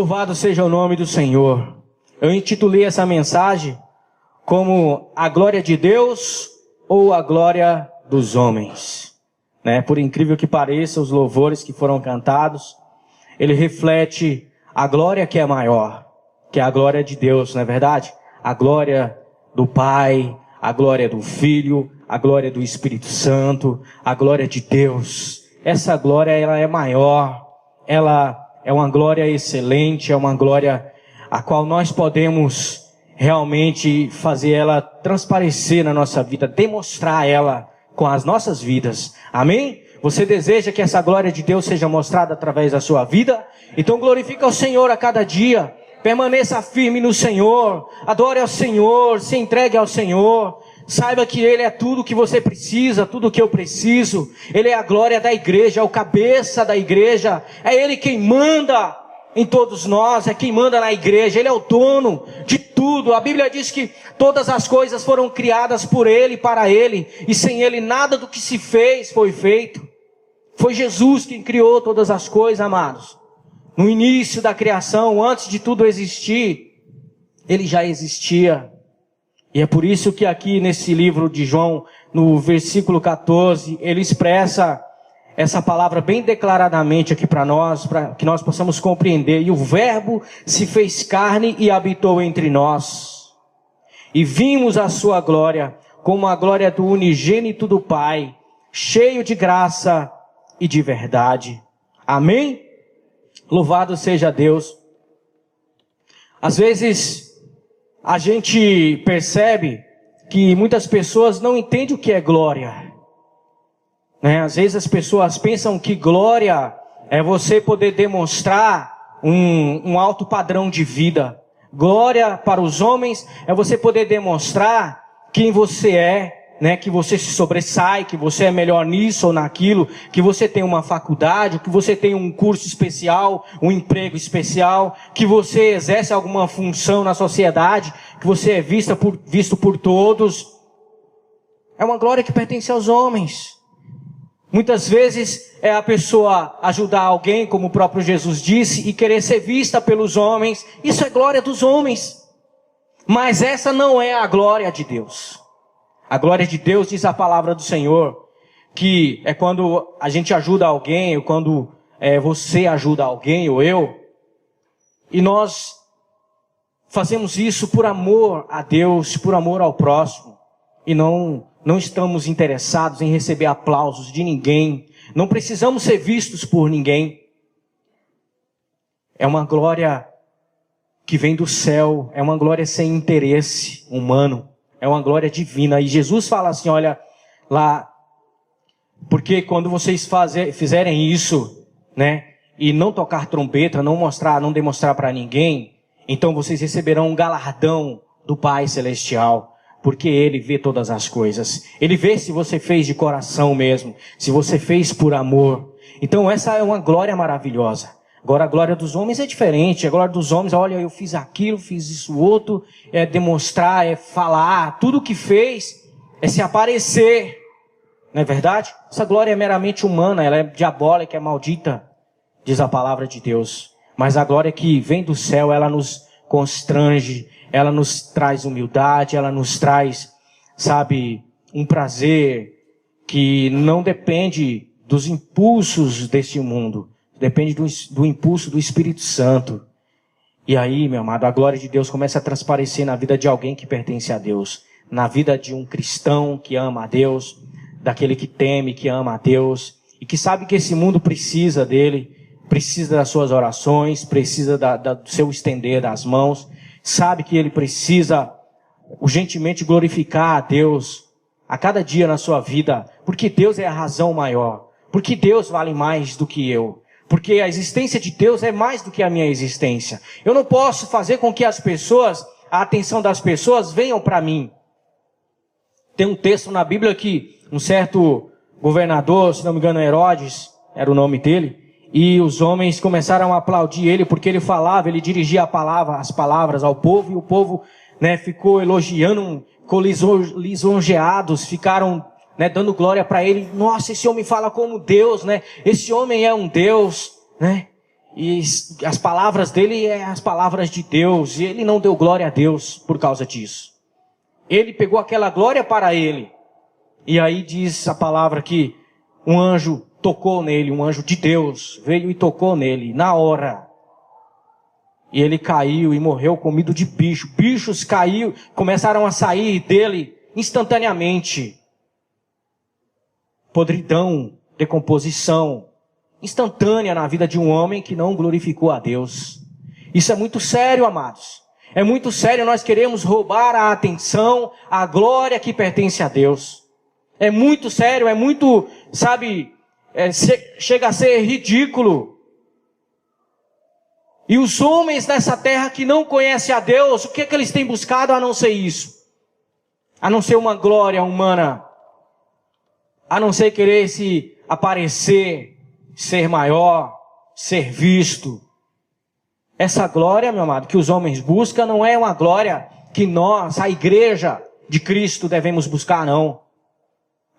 Louvado seja o nome do Senhor. Eu intitulei essa mensagem como a glória de Deus ou a glória dos homens. Por incrível que pareça, os louvores que foram cantados, ele reflete a glória que é maior, que é a glória de Deus, não é verdade? A glória do Pai, a glória do Filho, a glória do Espírito Santo, a glória de Deus. Essa glória, ela é maior, ela é uma glória excelente, é uma glória a qual nós podemos realmente fazer ela transparecer na nossa vida, demonstrar ela com as nossas vidas. Amém? Você deseja que essa glória de Deus seja mostrada através da sua vida? Então glorifica o Senhor a cada dia. Permaneça firme no Senhor. Adore ao Senhor. Se entregue ao Senhor. Saiba que Ele é tudo que você precisa, tudo que eu preciso. Ele é a glória da igreja, é o cabeça da igreja. É Ele quem manda em todos nós, é quem manda na igreja. Ele é o dono de tudo. A Bíblia diz que todas as coisas foram criadas por Ele e para Ele. E sem Ele nada do que se fez foi feito. Foi Jesus quem criou todas as coisas, amados. No início da criação, antes de tudo existir, Ele já existia. E é por isso que aqui nesse livro de João, no versículo 14, ele expressa essa palavra bem declaradamente aqui para que nós possamos compreender. E o Verbo se fez carne e habitou entre nós. E vimos a sua glória, como a glória do unigênito do Pai, cheio de graça e de verdade. Amém? Louvado seja Deus. Às vezes a gente percebe que muitas pessoas não entendem o que é glória. Às vezes as pessoas pensam que glória é você poder demonstrar um alto padrão de vida. Glória para os homens é você poder demonstrar quem você é, que você se sobressai, que você é melhor nisso ou naquilo, que você tem uma faculdade, que você tem um curso especial, um emprego especial, que você exerce alguma função na sociedade, que você é visto por todos. É uma glória que pertence aos homens. Muitas vezes é a pessoa ajudar alguém, como o próprio Jesus disse, e querer ser vista pelos homens. Isso é glória dos homens. Mas essa não é a glória de Deus. A glória de Deus, diz a palavra do Senhor, que é quando a gente ajuda alguém, ou quando você ajuda alguém, ou eu, e nós fazemos isso por amor a Deus, por amor ao próximo, e não estamos interessados em receber aplausos de ninguém, não precisamos ser vistos por ninguém. É uma glória que vem do céu, é uma glória sem interesse humano. É uma glória divina. E Jesus fala assim, olha, lá, porque quando vocês fizerem isso, e não tocar trombeta, não demonstrar para ninguém, então vocês receberão um galardão do Pai Celestial, porque Ele vê todas as coisas. Ele vê se você fez de coração mesmo, se você fez por amor. Então essa é uma glória maravilhosa. Agora a glória dos homens é diferente. A glória dos homens, olha, eu fiz aquilo, fiz isso outro, é demonstrar, é falar, tudo o que fez é se aparecer. Não é verdade? Essa glória é meramente humana, ela é diabólica, é maldita, diz a palavra de Deus. Mas a glória que vem do céu, ela nos constrange, ela nos traz humildade, ela nos traz, um prazer que não depende dos impulsos deste mundo. Depende do impulso do Espírito Santo. E aí, meu amado, a glória de Deus começa a transparecer na vida de alguém que pertence a Deus. Na vida de um cristão que ama a Deus. Daquele que teme, que ama a Deus. E que sabe que esse mundo precisa dele. Precisa das suas orações. Precisa do seu estender das mãos. Sabe que ele precisa urgentemente glorificar a Deus a cada dia na sua vida. Porque Deus é a razão maior. Porque Deus vale mais do que eu. Porque a existência de Deus é mais do que a minha existência. Eu não posso fazer com que a atenção das pessoas venham para mim. Tem um texto na Bíblia que um certo governador, se não me engano Herodes, era o nome dele, e os homens começaram a aplaudir ele porque ele falava, ele dirigia as palavras ao povo, e o povo ficou elogiando, ficou lisonjeados, ficaram dando glória para ele. Nossa, esse homem fala como Deus, esse homem é um Deus, E as palavras dele é as palavras de Deus. E ele não deu glória a Deus por causa disso. Ele pegou aquela glória para ele. E aí diz a palavra que um anjo tocou nele, um anjo de Deus veio e tocou nele na hora. E ele caiu e morreu comido de bicho. Bichos começaram a sair dele instantaneamente. Podridão, decomposição instantânea na vida de um homem que não glorificou a Deus. Isso é muito sério, amados. É muito sério, nós queremos roubar a atenção, a glória que pertence a Deus. É muito sério, é muito, chega a ser ridículo. E os homens nessa terra que não conhecem a Deus, o que é que eles têm buscado a não ser isso? A não ser uma glória humana. A não ser querer se aparecer, ser maior, ser visto. Essa glória, meu amado, que os homens buscam não é uma glória que nós, a igreja de Cristo, devemos buscar, não.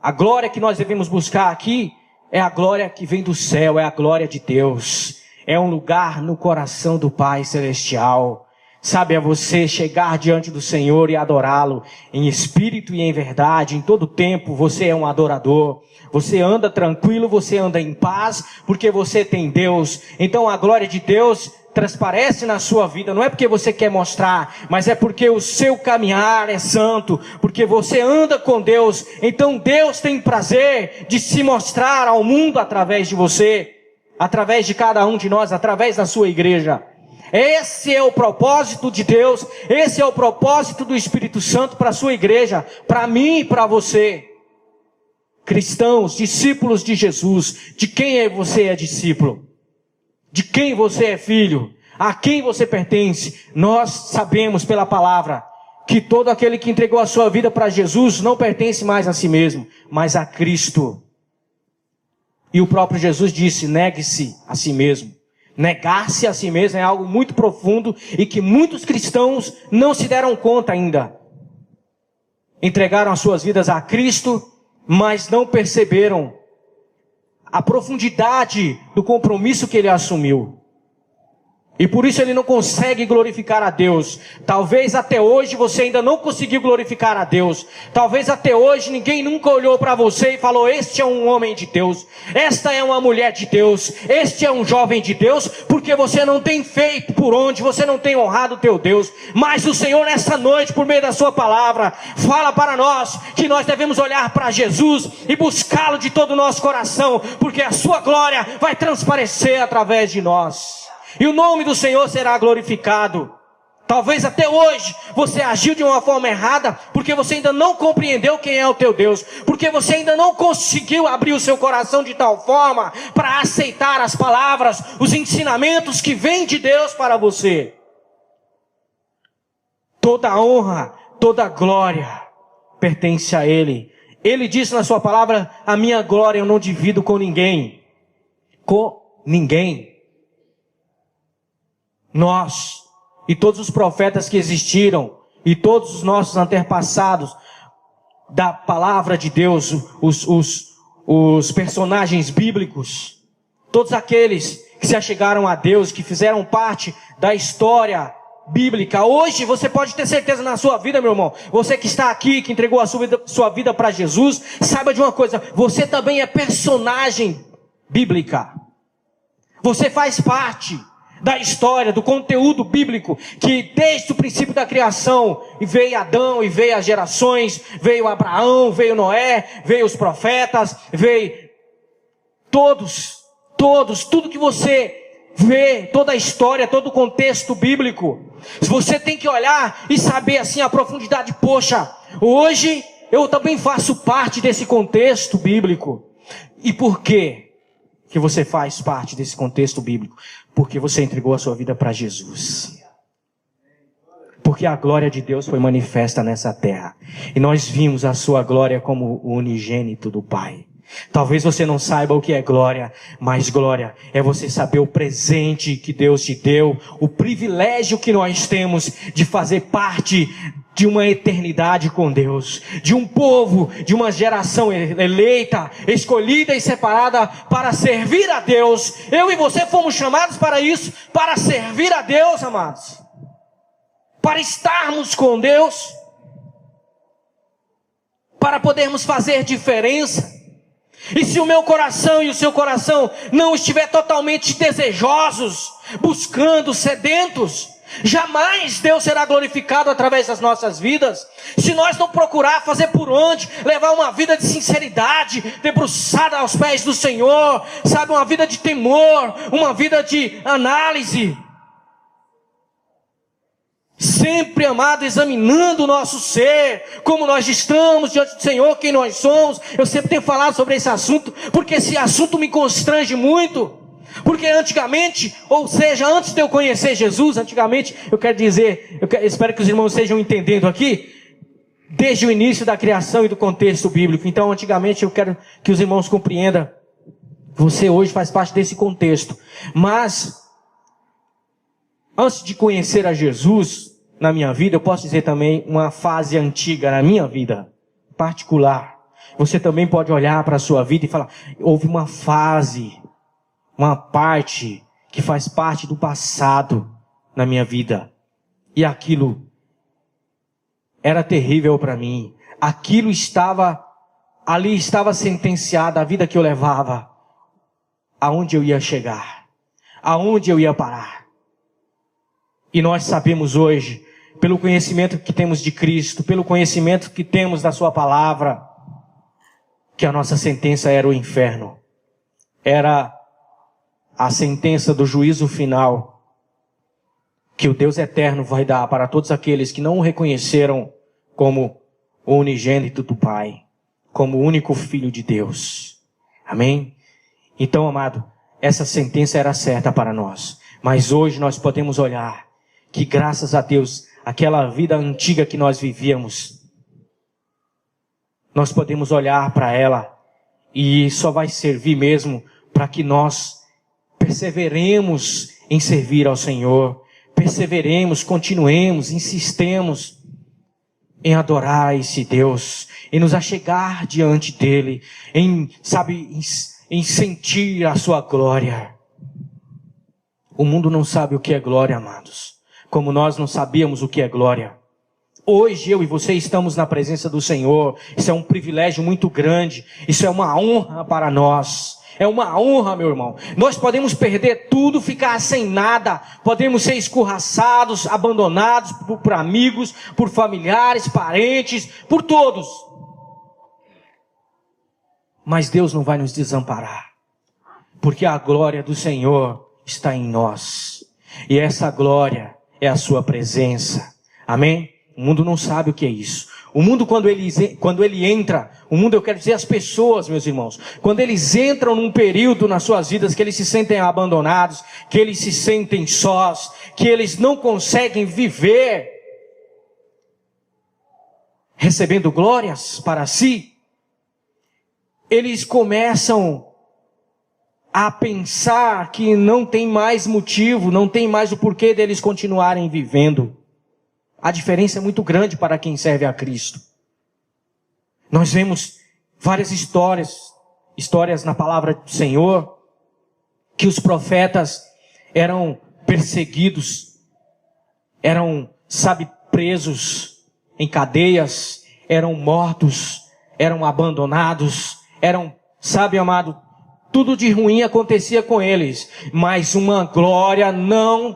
A glória que nós devemos buscar aqui é a glória que vem do céu, é a glória de Deus. É um lugar no coração do Pai Celestial. É você chegar diante do Senhor e adorá-lo em espírito e em verdade. Em todo tempo você é um adorador. Você anda tranquilo, você anda em paz, porque você tem Deus. Então a glória de Deus transparece na sua vida. Não é porque você quer mostrar, mas é porque o seu caminhar é santo. Porque você anda com Deus. Então Deus tem prazer de se mostrar ao mundo através de você. Através de cada um de nós, através da sua igreja. Esse é o propósito de Deus, esse é o propósito do Espírito Santo para a sua igreja, para mim e para você. Cristãos, discípulos de Jesus, de quem você é discípulo? De quem você é filho? A quem você pertence? Nós sabemos pela palavra que todo aquele que entregou a sua vida para Jesus não pertence mais a si mesmo, mas a Cristo. E o próprio Jesus disse, negue-se a si mesmo. Negar-se a si mesmo é algo muito profundo e que muitos cristãos não se deram conta ainda. Entregaram as suas vidas a Cristo, mas não perceberam a profundidade do compromisso que ele assumiu. E por isso ele não consegue glorificar a Deus. Talvez até hoje você ainda não conseguiu glorificar a Deus. Talvez até hoje ninguém nunca olhou para você e falou, este é um homem de Deus. Esta é uma mulher de Deus. Este é um jovem de Deus. Porque você não tem feito por onde, você não tem honrado o teu Deus. Mas o Senhor nessa noite, por meio da sua palavra, fala para nós que nós devemos olhar para Jesus e buscá-lo de todo o nosso coração. Porque a sua glória vai transparecer através de nós. E o nome do Senhor será glorificado. Talvez até hoje você agiu de uma forma errada, porque você ainda não compreendeu quem é o teu Deus. Porque você ainda não conseguiu abrir o seu coração de tal forma para aceitar as palavras, os ensinamentos que vêm de Deus para você. Toda honra, toda glória pertence a Ele. Ele disse na sua palavra, a minha glória eu não divido com ninguém. Com ninguém. Nós e todos os profetas que existiram e todos os nossos antepassados da palavra de Deus, os personagens bíblicos, todos aqueles que se achegaram a Deus, que fizeram parte da história bíblica. Hoje você pode ter certeza na sua vida, meu irmão, você que está aqui, que entregou a sua vida para Jesus, saiba de uma coisa, você também é personagem bíblica. Você faz parte da história, do conteúdo bíblico, que desde o princípio da criação, veio Adão e veio as gerações, veio Abraão, veio Noé, veio os profetas, veio todos, tudo que você vê, toda a história, todo o contexto bíblico. Você tem que olhar e saber assim a profundidade, poxa, hoje eu também faço parte desse contexto bíblico. E por quê que você faz parte desse contexto bíblico? Porque você entregou a sua vida para Jesus. Porque a glória de Deus foi manifesta nessa terra. E nós vimos a sua glória como o unigênito do Pai. Talvez você não saiba o que é glória, mas glória é você saber o presente que Deus te deu, o privilégio que nós temos de fazer parte de uma eternidade com Deus, de um povo, de uma geração eleita, escolhida e separada para servir a Deus. Eu e você fomos chamados para isso, para servir a Deus, amados, para estarmos com Deus, para podermos fazer diferença. E se o meu coração e o seu coração não estiver totalmente desejosos, buscando, sedentos, jamais Deus será glorificado através das nossas vidas. Se nós não procurar fazer por onde, levar uma vida de sinceridade, debruçada aos pés do Senhor, sabe, uma vida de temor, uma vida de análise, sempre, amado, examinando o nosso ser, como nós estamos diante do Senhor, quem nós somos. Eu sempre tenho falado sobre esse assunto, porque esse assunto me constrange muito. Porque antigamente, ou seja, antes de eu conhecer Jesus, antigamente, eu quero dizer, espero que os irmãos estejam entendendo aqui, desde o início da criação e do contexto bíblico. Então, antigamente, eu quero que os irmãos compreendam, você hoje faz parte desse contexto. Mas, antes de conhecer a Jesus na minha vida, eu posso dizer também uma fase antiga na minha vida, particular. Você também pode olhar para a sua vida e falar, houve uma fase, uma parte que faz parte do passado na minha vida. E aquilo era terrível para mim. Aquilo ali estava sentenciada a vida que eu levava. Aonde eu ia chegar? Aonde eu ia parar? E nós sabemos hoje, pelo conhecimento que temos de Cristo, pelo conhecimento que temos da sua palavra, que a nossa sentença era o inferno. Era a sentença do juízo final, que o Deus eterno vai dar para todos aqueles que não o reconheceram como o unigênito do Pai, como o único Filho de Deus. Amém? Então, amado, essa sentença era certa para nós. Mas hoje nós podemos olhar que, graças a Deus, aquela vida antiga que nós vivíamos, nós podemos olhar para ela e só vai servir mesmo para que nós perseveremos em servir ao Senhor, perseveremos, continuemos, insistemos em adorar esse Deus, em nos achegar diante dEle, em sentir a sua glória. O mundo não sabe o que é glória, amados, como nós não sabíamos o que é glória. Hoje eu e você estamos na presença do Senhor. Isso é um privilégio muito grande, isso é uma honra para nós. É uma honra, meu irmão. Nós podemos perder tudo, ficar sem nada. Podemos ser escorraçados, abandonados por amigos, por familiares, parentes, por todos. Mas Deus não vai nos desamparar. Porque a glória do Senhor está em nós. E essa glória é a sua presença. Amém? O mundo não sabe o que é isso. O mundo, quando ele entra, o mundo, eu quero dizer as pessoas, meus irmãos, quando eles entram num período nas suas vidas que eles se sentem abandonados, que eles se sentem sós, que eles não conseguem viver recebendo glórias para si, eles começam a pensar que não tem mais motivo, não tem mais o porquê deles continuarem vivendo. A diferença é muito grande para quem serve a Cristo. Nós vemos várias histórias na palavra do Senhor, que os profetas eram perseguidos, eram, presos em cadeias, eram mortos, eram abandonados, eram, amado, tudo de ruim acontecia com eles, mas uma glória não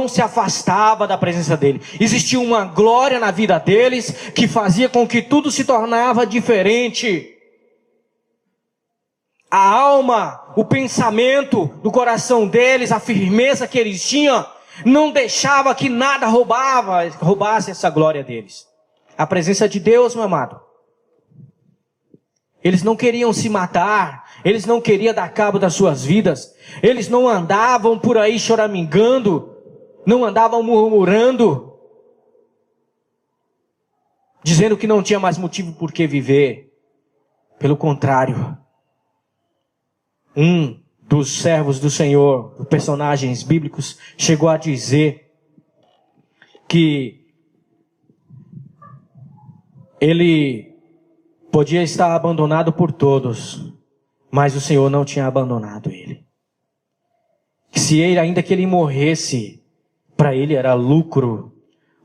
se afastava da presença dele. Existia uma glória na vida deles que fazia com que tudo se tornava diferente. A alma, o pensamento do coração deles, a firmeza que eles tinham, não deixava que nada roubasse essa glória deles. A presença de Deus, meu amado. Eles não queriam se matar, eles não queriam dar cabo das suas vidas, eles não andavam por aí choramingando, não andavam murmurando, dizendo que não tinha mais motivo por que viver. Pelo contrário, um dos servos do Senhor, personagens bíblicos, chegou a dizer que ele podia estar abandonado por todos, mas o Senhor não tinha abandonado ele. Se ele, ainda que ele morresse, para ele era lucro,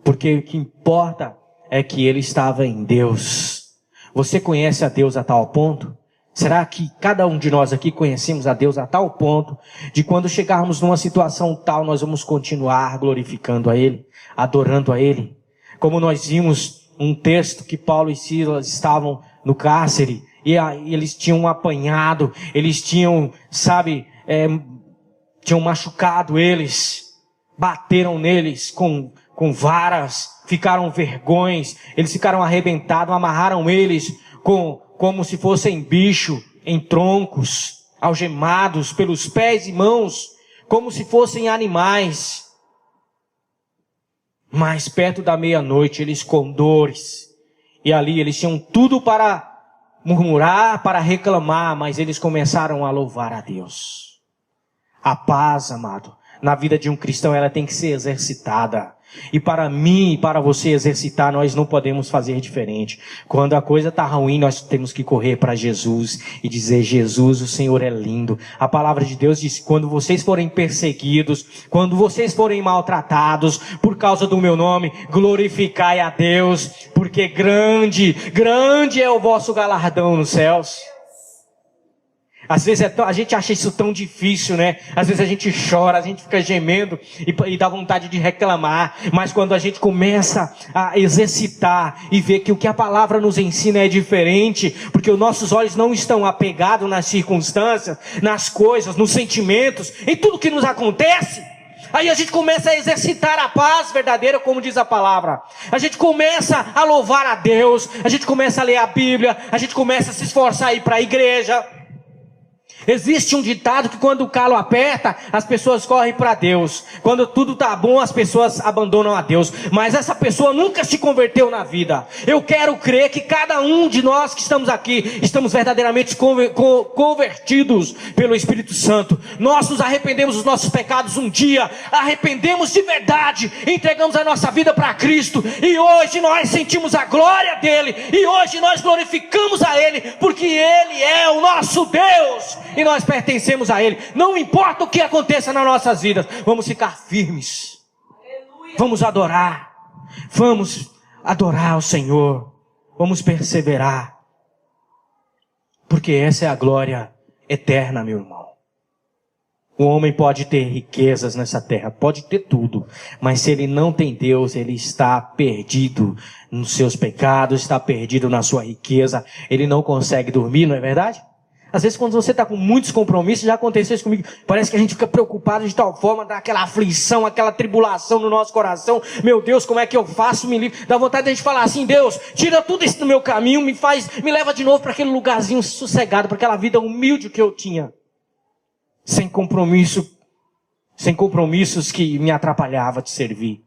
porque o que importa é que ele estava em Deus. Você conhece a Deus a tal ponto? Será que cada um de nós aqui conhecemos a Deus a tal ponto de quando chegarmos numa situação tal, nós vamos continuar glorificando a Ele, adorando a Ele? Como nós vimos um texto que Paulo e Silas estavam no cárcere e eles tinham apanhado, eles tinham, tinham machucado eles, bateram neles com varas, ficaram vergões, eles ficaram arrebentados, amarraram eles como se fossem bicho em troncos, algemados pelos pés e mãos, como se fossem animais. Mas perto da meia-noite, eles com dores, e ali eles tinham tudo para murmurar, para reclamar, mas eles começaram a louvar a Deus. A paz, amado, na vida de um cristão, ela tem que ser exercitada. E para mim e para você exercitar, nós não podemos fazer diferente. Quando a coisa está ruim, nós temos que correr para Jesus e dizer: Jesus, o Senhor é lindo. A palavra de Deus diz: quando vocês forem perseguidos, quando vocês forem maltratados por causa do meu nome, glorificai a Deus, porque grande é o vosso galardão nos céus. Às vezes a gente acha isso tão difícil, né? Às vezes a gente chora, a gente fica gemendo e dá vontade de reclamar. Mas quando a gente começa a exercitar e ver que o que a palavra nos ensina é diferente, porque os nossos olhos não estão apegados nas circunstâncias, nas coisas, nos sentimentos, em tudo que nos acontece, aí a gente começa a exercitar a paz verdadeira, como diz a palavra. A gente começa a louvar a Deus, a gente começa a ler a Bíblia, a gente começa a se esforçar a ir para a igreja. Existe um ditado que quando o calo aperta, as pessoas correm para Deus. Quando tudo está bom, as pessoas abandonam a Deus. Mas essa pessoa nunca se converteu na vida. Eu quero crer que cada um de nós que estamos aqui, estamos verdadeiramente convertidos pelo Espírito Santo. Nós nos arrependemos dos nossos pecados um dia, arrependemos de verdade, entregamos a nossa vida para Cristo. E hoje nós sentimos a glória dEle. E hoje nós glorificamos a Ele, porque Ele é o nosso Deus. E nós pertencemos a Ele. Não importa o que aconteça nas nossas vidas, vamos ficar firmes. Aleluia. Vamos adorar o Senhor. Vamos perseverar. Porque essa é a glória eterna, meu irmão. O homem pode ter riquezas nessa terra, pode ter tudo, mas se ele não tem Deus, ele está perdido nos seus pecados, está perdido na sua riqueza. Ele não consegue dormir, não é verdade? Às vezes quando você está com muitos compromissos, já aconteceu isso comigo, parece que a gente fica preocupado de tal forma, dá aquela aflição, aquela tribulação no nosso coração. Meu Deus, como é que eu faço? Me livre. Dá vontade de a gente falar assim: Deus, tira tudo isso do meu caminho, me leva de novo para aquele lugarzinho sossegado, para aquela vida humilde que eu tinha. Sem compromissos que me atrapalhavam de servir.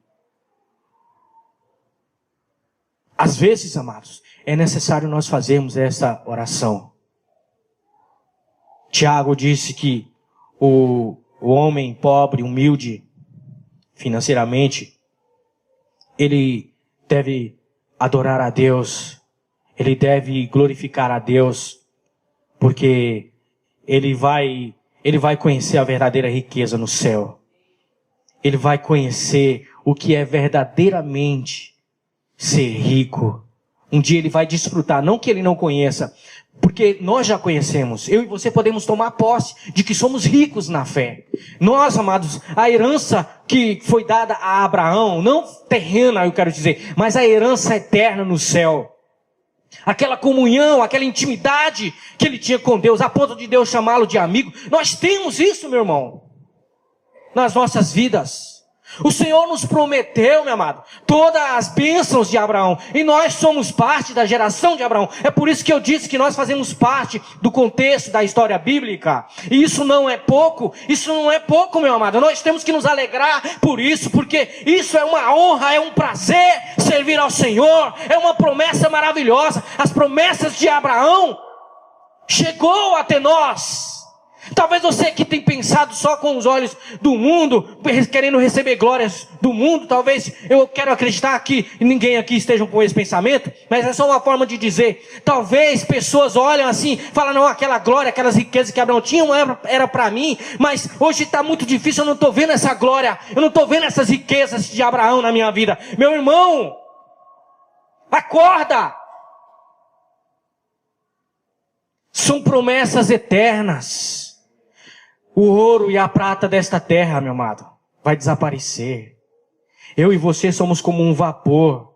Às vezes, amados, é necessário nós fazermos essa oração. Tiago disse que o homem pobre, humilde financeiramente, ele deve adorar a Deus, ele deve glorificar a Deus, porque ele vai conhecer a verdadeira riqueza no céu. Ele vai conhecer o que é verdadeiramente ser rico. Um dia ele vai desfrutar, não que ele não conheça, porque nós já conhecemos. Eu e você podemos tomar posse de que somos ricos na fé. Nós, amados, a herança que foi dada a Abraão, não terrena, eu quero dizer, mas a herança eterna no céu. Aquela comunhão, aquela intimidade que ele tinha com Deus, a ponto de Deus chamá-lo de amigo. Nós temos isso, meu irmão, nas nossas vidas. O Senhor nos prometeu, meu amado, todas as bênçãos de Abraão. E nós somos parte da geração de Abraão. É por isso que eu disse que nós fazemos parte do contexto da história bíblica. E isso não é pouco, meu amado. Nós temos que nos alegrar por isso, porque isso é uma honra, é um prazer servir ao Senhor. É uma promessa maravilhosa. As promessas de Abraão chegou até nós. Talvez você que tem pensado só com os olhos do mundo, querendo receber glórias do mundo, talvez eu quero acreditar que ninguém aqui esteja com esse pensamento, mas é só uma forma de dizer. Talvez pessoas olham assim, falam, não, aquela glória, aquelas riquezas que Abraão tinha era para mim, mas hoje está muito difícil, eu não estou vendo essa glória, eu não estou vendo essas riquezas de Abraão na minha vida. Meu irmão, acorda! São promessas eternas. O ouro e a prata desta terra, meu amado, vai desaparecer. Eu e você somos como um vapor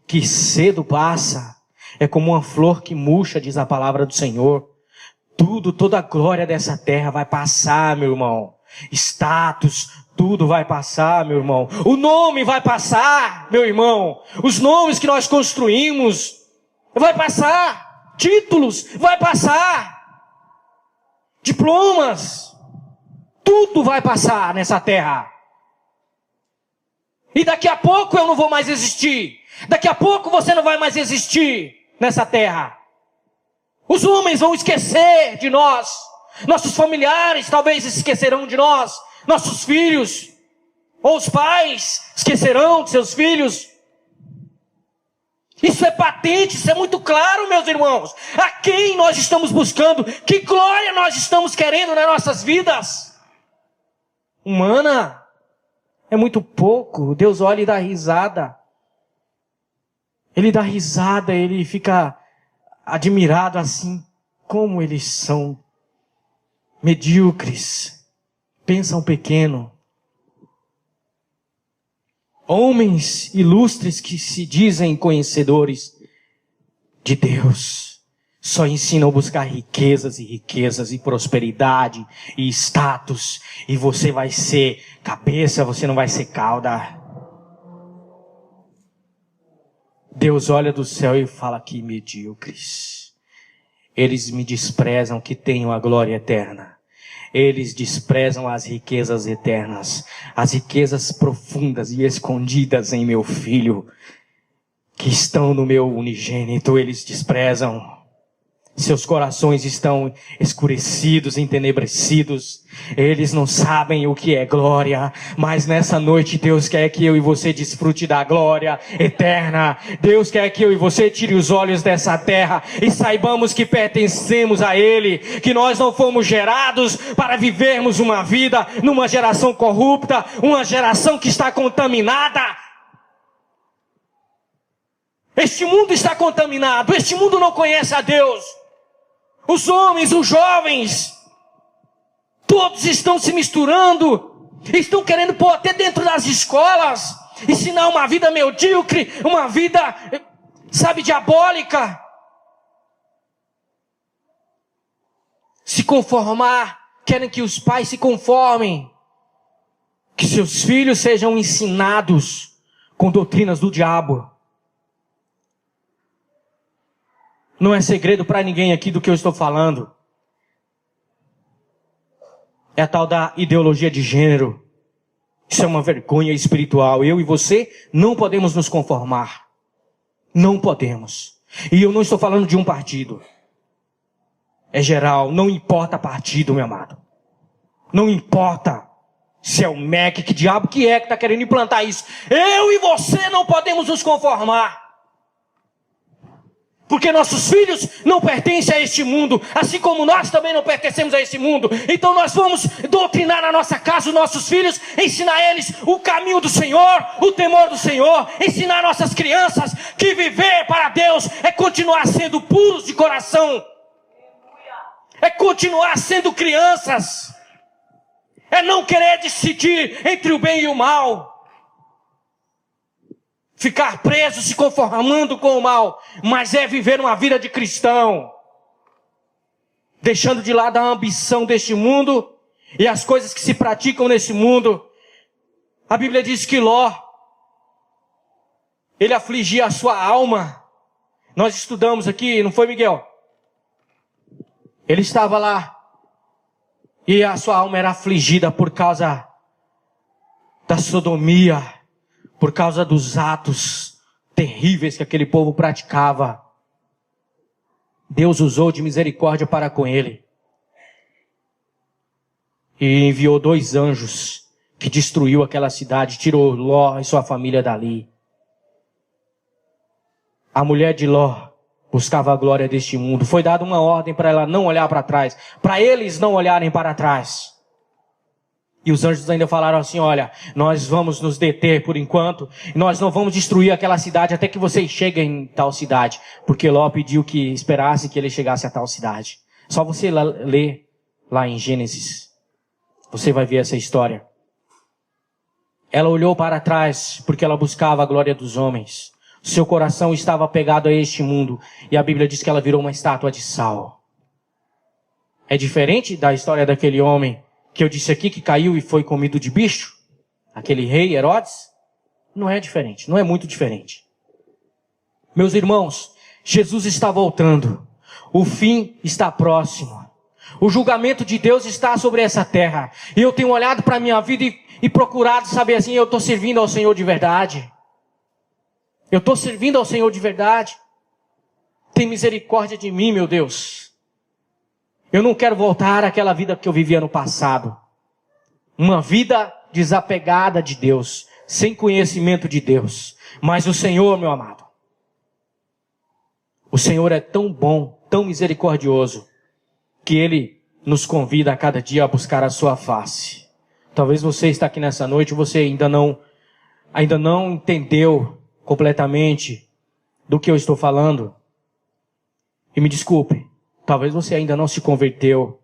que cedo passa. É como uma flor que murcha, diz a palavra do Senhor. Toda a glória dessa terra vai passar, meu irmão. Status, tudo vai passar, meu irmão. O nome vai passar, meu irmão. Os nomes que nós construímos vai passar. Títulos vai passar. Diplomas. Tudo vai passar nessa terra. E daqui a pouco eu não vou mais existir. Daqui a pouco você não vai mais existir nessa terra. Os homens vão esquecer de nós. Nossos familiares talvez esquecerão de nós. Nossos filhos. Ou os pais esquecerão de seus filhos. Isso é patente, isso é muito claro, meus irmãos. A quem nós estamos buscando? Que glória nós estamos querendo nas nossas vidas? Humana é muito pouco. Deus olha e dá risada. Ele dá risada, ele fica admirado assim. Como eles são medíocres. Pensam pequeno. Homens ilustres que se dizem conhecedores de Deus. Só ensinam a buscar riquezas e prosperidade e status. E você vai ser cabeça, você não vai ser cauda. Deus olha do céu e fala, que medíocres. Eles me desprezam que tenho a glória eterna. Eles desprezam as riquezas eternas. As riquezas profundas e escondidas em meu filho. Que estão no meu unigênito, eles desprezam. Seus corações estão escurecidos, entenebrecidos. Eles não sabem o que é glória. Mas nessa noite Deus quer que eu e você desfrute da glória eterna. Deus quer que eu e você tire os olhos dessa terra e saibamos que pertencemos a Ele. Que nós não fomos gerados para vivermos uma vida numa geração corrupta. Uma geração que está contaminada. Este mundo está contaminado. Este mundo não conhece a Deus. Os homens, os jovens, todos estão se misturando, estão querendo pôr até dentro das escolas, ensinar uma vida medíocre, uma vida, diabólica. Se conformar, querem que os pais se conformem, que seus filhos sejam ensinados com doutrinas do diabo. Não é segredo para ninguém aqui do que eu estou falando. É a tal da ideologia de gênero. Isso é uma vergonha espiritual. Eu e você não podemos nos conformar. Não podemos. E eu não estou falando de um partido. É geral. Não importa partido, meu amado. Não importa se é o MEC, que diabo que está querendo implantar isso. Eu e você não podemos nos conformar. Porque nossos filhos não pertencem a este mundo, assim como nós também não pertencemos a este mundo. Então nós vamos doutrinar na nossa casa os nossos filhos, ensinar eles o caminho do Senhor, o temor do Senhor, ensinar nossas crianças que viver para Deus é continuar sendo puros de coração, é continuar sendo crianças, é não querer decidir entre o bem e o mal. Ficar preso, se conformando com o mal, mas é viver uma vida de cristão, deixando de lado a ambição deste mundo e as coisas que se praticam nesse mundo. A Bíblia diz que Ló, ele afligia a sua alma. Nós estudamos aqui, não foi, Miguel? Ele estava lá e a sua alma era afligida por causa da sodomia, por causa dos atos terríveis que aquele povo praticava. Deus usou de misericórdia para com ele. e enviou 2 anjos que destruiu aquela cidade, tirou Ló e sua família dali. A mulher de Ló buscava a glória deste mundo. Foi dada uma ordem para ela não olhar para trás, para eles não olharem para trás. E os anjos ainda falaram assim: olha, nós vamos nos deter por enquanto, nós não vamos destruir aquela cidade até que vocês cheguem em tal cidade, porque Ló pediu que esperasse que ele chegasse a tal cidade. Só você ler lá em Gênesis, você vai ver essa história. Ela olhou para trás porque ela buscava a glória dos homens. Seu coração estava apegado a este mundo. E a Bíblia diz que ela virou uma estátua de sal. É diferente da história daquele homem que eu disse aqui que caiu e foi comido de bicho? Aquele rei Herodes? Não é diferente, não é muito diferente. Meus irmãos, Jesus está voltando. O fim está próximo. O julgamento de Deus está sobre essa terra. E eu tenho olhado para a minha vida e procurado saber assim: eu estou servindo ao Senhor de verdade? Eu estou servindo ao Senhor de verdade? Tem misericórdia de mim, meu Deus. Eu não quero voltar àquela vida que eu vivia no passado. Uma vida desapegada de Deus, sem conhecimento de Deus. Mas o Senhor, meu amado, o Senhor é tão bom, tão misericordioso, que Ele nos convida a cada dia a buscar a sua face. Talvez você está aqui nessa noite e você ainda não entendeu completamente do que eu estou falando. E me desculpe, talvez você ainda não se converteu.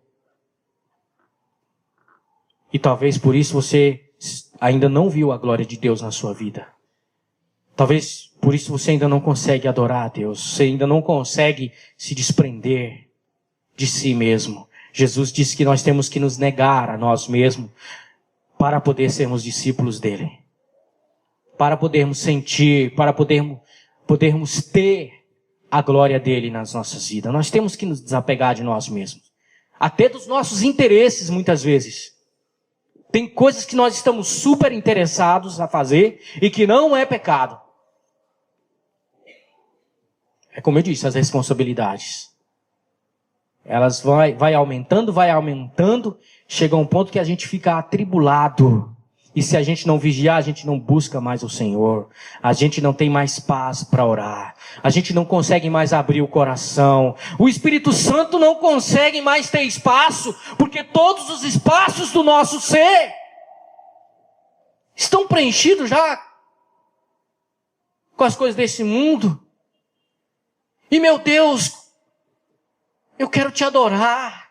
E talvez por isso você ainda não viu a glória de Deus na sua vida. Talvez por isso você ainda não consegue adorar a Deus. Você ainda não consegue se desprender de si mesmo. Jesus disse que nós temos que nos negar a nós mesmos para poder sermos discípulos dele. Para podermos sentir, para podermos ter a glória dele nas nossas vidas. Nós temos que nos desapegar de nós mesmos. Até dos nossos interesses, muitas vezes. Tem coisas que nós estamos super interessados a fazer e que não é pecado. É como eu disse, as responsabilidades. Elas vai aumentando, chega a um ponto que a gente fica atribulado. E se a gente não vigiar, a gente não busca mais o Senhor. A gente não tem mais paz para orar. A gente não consegue mais abrir o coração. O Espírito Santo não consegue mais ter espaço, porque todos os espaços do nosso ser estão preenchidos já com as coisas desse mundo. E meu Deus, eu quero te adorar.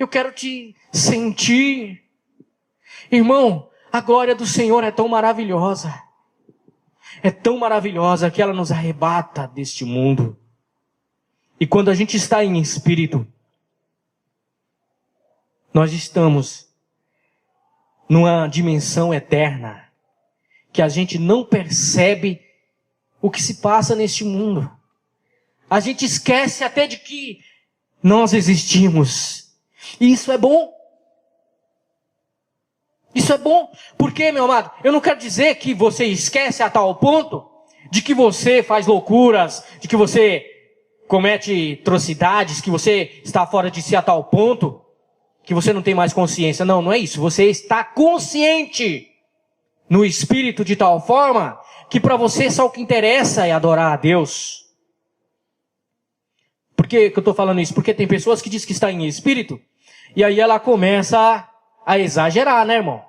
Eu quero te sentir. Irmão, a glória do Senhor é tão maravilhosa. É tão maravilhosa que ela nos arrebata deste mundo. E quando a gente está em espírito, nós estamos numa dimensão eterna, que a gente não percebe o que se passa neste mundo. A gente esquece até de que nós existimos. E isso é bom. Isso é bom, porque, meu amado, eu não quero dizer que você esquece a tal ponto de que você faz loucuras, de que você comete atrocidades, que você está fora de si a tal ponto que você não tem mais consciência. Não, não é isso. Você está consciente no espírito de tal forma que para você só o que interessa é adorar a Deus. Por que eu estou falando isso? Porque tem pessoas que dizem que está em espírito e aí ela começa a exagerar, né, irmão?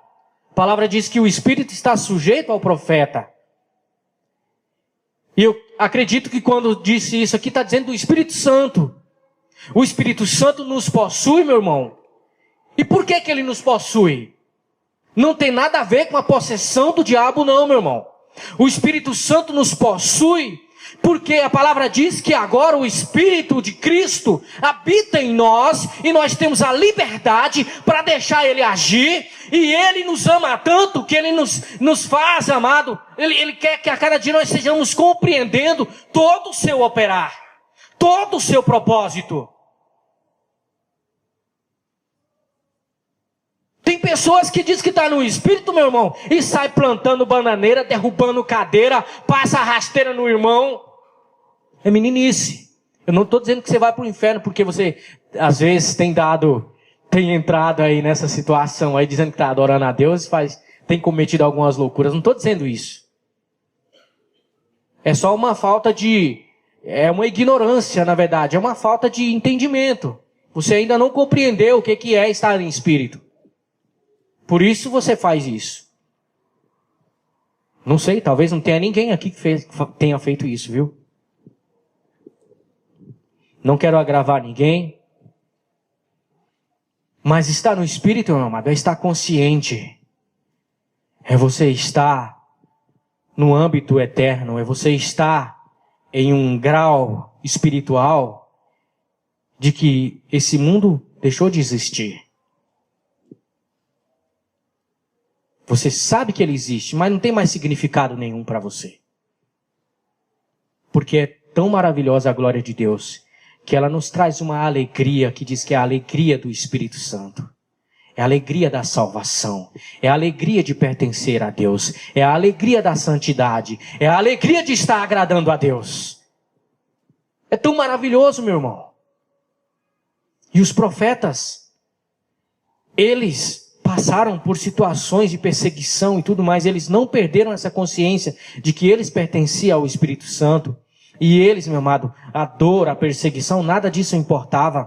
A palavra diz que o Espírito está sujeito ao profeta. E eu acredito que quando disse isso aqui, está dizendo do Espírito Santo. O Espírito Santo nos possui, meu irmão. E por que ele nos possui? Não tem nada a ver com a possessão do diabo, não, meu irmão. O Espírito Santo nos possui porque a palavra diz que agora o Espírito de Cristo habita em nós e nós temos a liberdade para deixar Ele agir. E Ele nos ama tanto que Ele nos faz, amado. Ele quer que a cada dia nós estejamos compreendendo todo o seu operar, todo o seu propósito. Tem pessoas que dizem que está no Espírito, meu irmão, e sai plantando bananeira, derrubando cadeira, passa a rasteira no irmão. É meninice. Eu não estou dizendo que você vai para o inferno porque você, às vezes, tem dado tem entrado aí nessa situação aí, dizendo que está adorando a Deus, tem cometido algumas loucuras. Não estou dizendo isso. É só uma falta é uma ignorância, na verdade. É uma falta de entendimento. Você ainda não compreendeu o que é estar em espírito. Por isso você faz isso. Não sei, talvez não tenha ninguém aqui que tenha feito isso, viu? Não quero agravar ninguém. Mas estar no espírito, meu amado, é estar consciente. É você estar no âmbito eterno. É você estar em um grau espiritual de que esse mundo deixou de existir. Você sabe que ele existe, mas não tem mais significado nenhum para você. Porque é tão maravilhosa a glória de Deus, que ela nos traz uma alegria, que diz que é a alegria do Espírito Santo. É a alegria da salvação. É a alegria de pertencer a Deus. É a alegria da santidade. É a alegria de estar agradando a Deus. É tão maravilhoso, meu irmão. E os profetas, eles passaram por situações de perseguição e tudo mais. Eles não perderam essa consciência de que eles pertenciam ao Espírito Santo. E eles, meu amado, a dor, a perseguição, nada disso importava.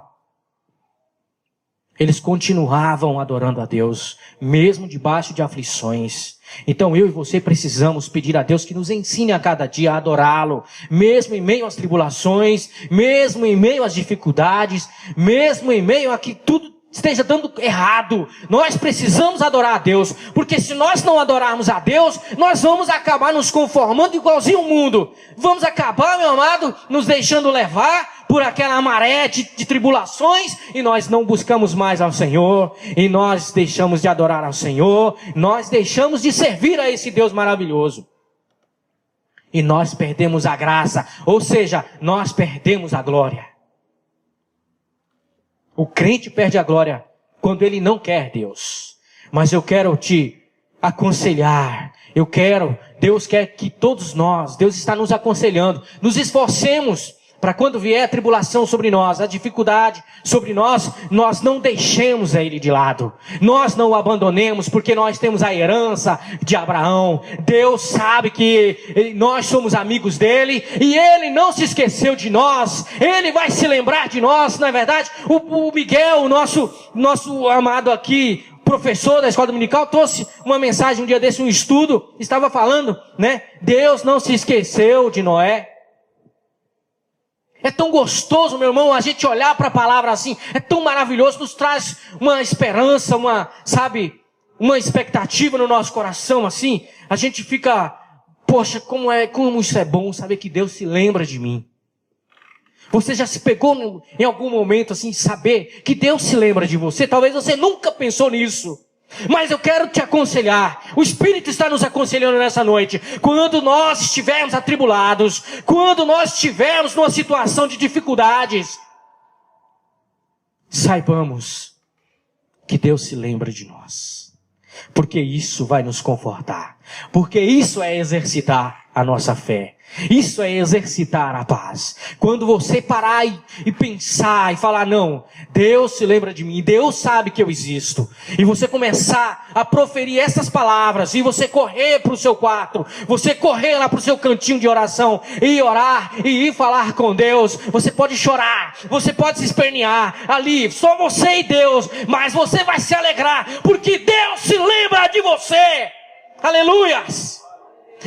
Eles continuavam adorando a Deus, mesmo debaixo de aflições. Então eu e você precisamos pedir a Deus que nos ensine a cada dia a adorá-lo, mesmo em meio às tribulações, mesmo em meio às dificuldades, mesmo em meio a que tudo esteja dando errado. Nós precisamos adorar a Deus, porque se nós não adorarmos a Deus, nós vamos acabar nos conformando igualzinho ao mundo. Vamos acabar, meu amado, nos deixando levar por aquela maré de tribulações, e nós não buscamos mais ao Senhor, e nós deixamos de adorar ao Senhor, nós deixamos de servir a esse Deus maravilhoso. E nós perdemos a graça, ou seja, nós perdemos a glória. O crente perde a glória quando ele não quer Deus. Mas eu quero te aconselhar. Deus quer que todos nós, Deus está nos aconselhando, nos esforcemos para quando vier a tribulação sobre nós, a dificuldade sobre nós, nós não deixemos Ele de lado. Nós não o abandonemos, porque nós temos a herança de Abraão. Deus sabe que nós somos amigos dEle, e Ele não se esqueceu de nós. Ele vai se lembrar de nós, não é verdade? O Miguel, nosso amado aqui, professor da escola dominical, trouxe uma mensagem um dia desse, um estudo, estava falando, né? Deus não se esqueceu de Noé. É tão gostoso, meu irmão, a gente olhar para a palavra assim, é tão maravilhoso, nos traz uma esperança, uma expectativa no nosso coração, assim, a gente fica, poxa, como isso é bom saber que Deus se lembra de mim. Você já se pegou em algum momento assim, saber que Deus se lembra de você? Talvez você nunca pensou nisso. Mas eu quero te aconselhar, o Espírito está nos aconselhando nessa noite, quando nós estivermos atribulados, quando nós estivermos numa situação de dificuldades, saibamos que Deus se lembra de nós, porque isso vai nos confortar, porque isso é exercitar a nossa fé. Isso é exercitar a paz. Quando você parar e pensar e falar, não, Deus se lembra de mim, Deus sabe que eu existo, e você começar a proferir essas palavras, e você correr para o seu quarto, você correr lá para o seu cantinho de oração, e orar, e ir falar com Deus, você pode chorar, você pode se espernear ali, só você e Deus, mas você vai se alegrar, porque Deus se lembra de você. Aleluias!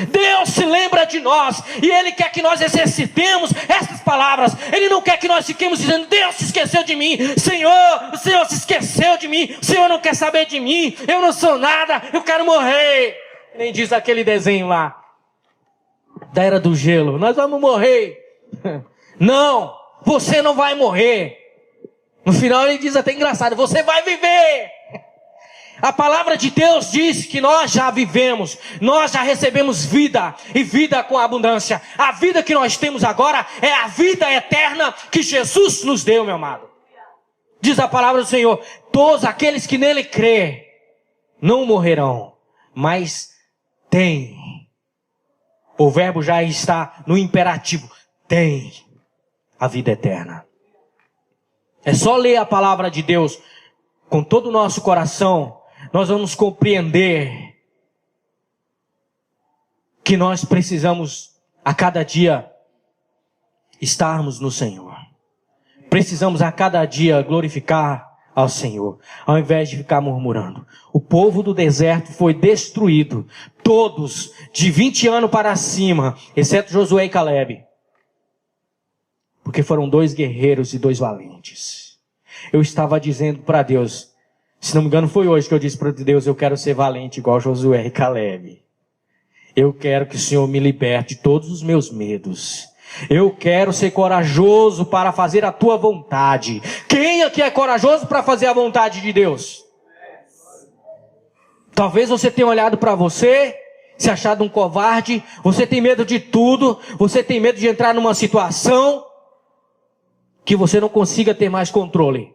Deus se lembra de nós, e Ele quer que nós exercitemos essas palavras. Ele não quer que nós fiquemos dizendo, Deus se esqueceu de mim, o Senhor se esqueceu de mim, o Senhor não quer saber de mim, eu não sou nada, eu quero morrer. Nem diz aquele desenho lá, da Era do Gelo, nós vamos morrer. Não, você não vai morrer. No final ele diz até engraçado, você vai viver. A palavra de Deus diz que nós já vivemos, nós já recebemos vida, e vida com abundância. A vida que nós temos agora é a vida eterna que Jesus nos deu, meu amado. Diz a palavra do Senhor, todos aqueles que nele crê, não morrerão, mas têm. O verbo já está no imperativo, tem a vida eterna. É só ler a palavra de Deus com todo o nosso coração, nós vamos compreender que nós precisamos a cada dia estarmos no Senhor. Precisamos a cada dia glorificar ao Senhor, ao invés de ficar murmurando. O povo do deserto foi destruído, todos de 20 anos para cima, exceto Josué e Calebe, porque foram 2 guerreiros e 2 valentes. Eu estava dizendo para Deus, se não me engano foi hoje que eu disse para Deus, eu quero ser valente igual Josué e Calebe. Eu quero que o Senhor me liberte de todos os meus medos. Eu quero ser corajoso para fazer a tua vontade. Quem aqui é corajoso para fazer a vontade de Deus? Talvez você tenha olhado para você, se achado um covarde, você tem medo de tudo, você tem medo de entrar numa situação que você não consiga ter mais controle.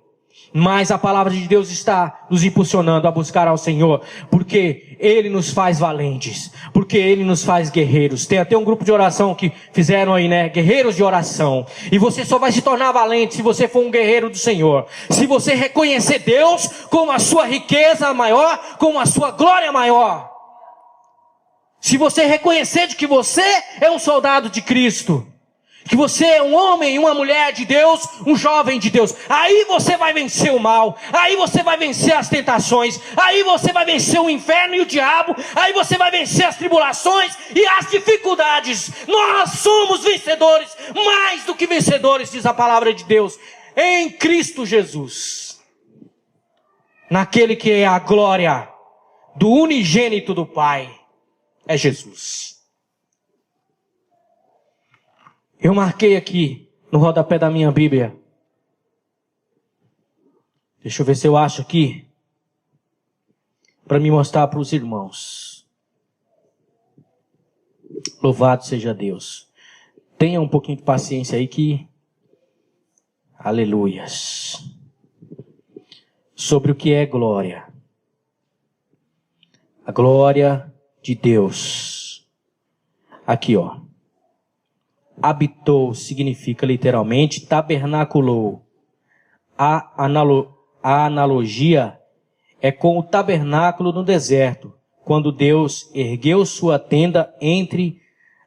Mas a palavra de Deus está nos impulsionando a buscar ao Senhor, porque Ele nos faz valentes, porque Ele nos faz guerreiros. Tem até um grupo de oração que fizeram aí, né? Guerreiros de oração. E você só vai se tornar valente se você for um guerreiro do Senhor. Se você reconhecer Deus como a sua riqueza maior, como a sua glória maior. Se você reconhecer de que você é um soldado de Cristo, que você é um homem, uma mulher de Deus, um jovem de Deus, aí você vai vencer o mal, aí você vai vencer as tentações, aí você vai vencer o inferno e o diabo, aí você vai vencer as tribulações e as dificuldades. Nós somos vencedores, mais do que vencedores, diz a palavra de Deus, em Cristo Jesus, naquele que é a glória do unigênito do Pai, é Jesus. Eu marquei aqui no rodapé da minha Bíblia. Deixa eu ver se eu acho aqui. Para me mostrar para os irmãos. Louvado seja Deus. Tenha um pouquinho de paciência aí que... Aleluias. Sobre o que é glória. A glória de Deus. Aqui, ó. Habitou significa literalmente tabernaculou. A analogia é com o tabernáculo no deserto, quando Deus ergueu sua tenda entre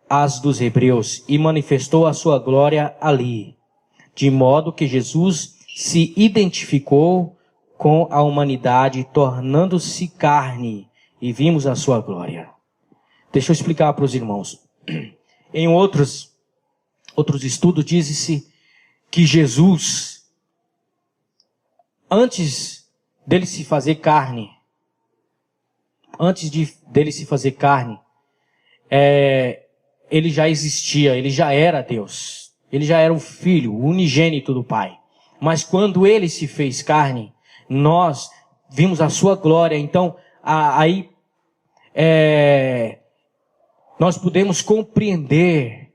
as dos hebreus e manifestou a sua glória ali, de modo que Jesus se identificou com a humanidade, tornando-se carne, e vimos a sua glória. Deixa eu explicar para os irmãos. Em outros estudos diz-se que Jesus, antes dele se fazer carne, ele já existia, ele já era Deus, ele já era o Filho, o unigênito do Pai. Mas quando ele se fez carne, nós vimos a sua glória. Então, nós podemos compreender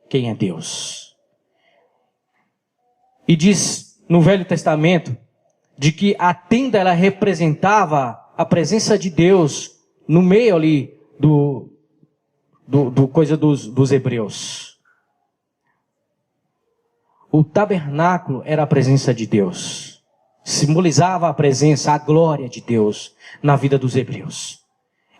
quem é Deus. E diz no Velho Testamento de que a tenda ela representava a presença de Deus no meio ali dos hebreus. O tabernáculo era a presença de Deus. Simbolizava a presença, a glória de Deus na vida dos hebreus.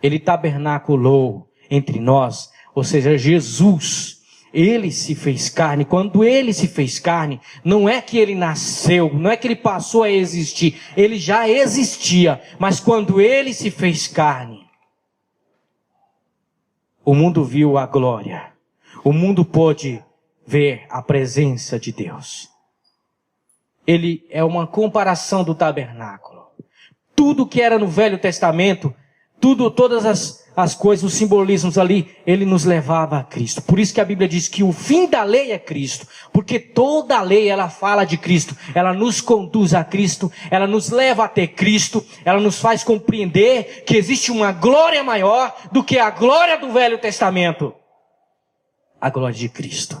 Ele tabernaculou entre nós, ou seja, Jesus. Ele se fez carne. Quando ele se fez carne, não é que ele nasceu, não é que ele passou a existir, ele já existia. Mas quando ele se fez carne, o mundo viu a glória. O mundo pôde ver a presença de Deus. Ele é uma comparação do tabernáculo. Tudo que era no Velho Testamento, todas as coisas, os simbolismos ali, ele nos levava a Cristo. Por isso que a Bíblia diz que o fim da lei é Cristo. Porque toda a lei, ela fala de Cristo. Ela nos conduz a Cristo. Ela nos leva até Cristo. Ela nos faz compreender que existe uma glória maior do que a glória do Velho Testamento. A glória de Cristo.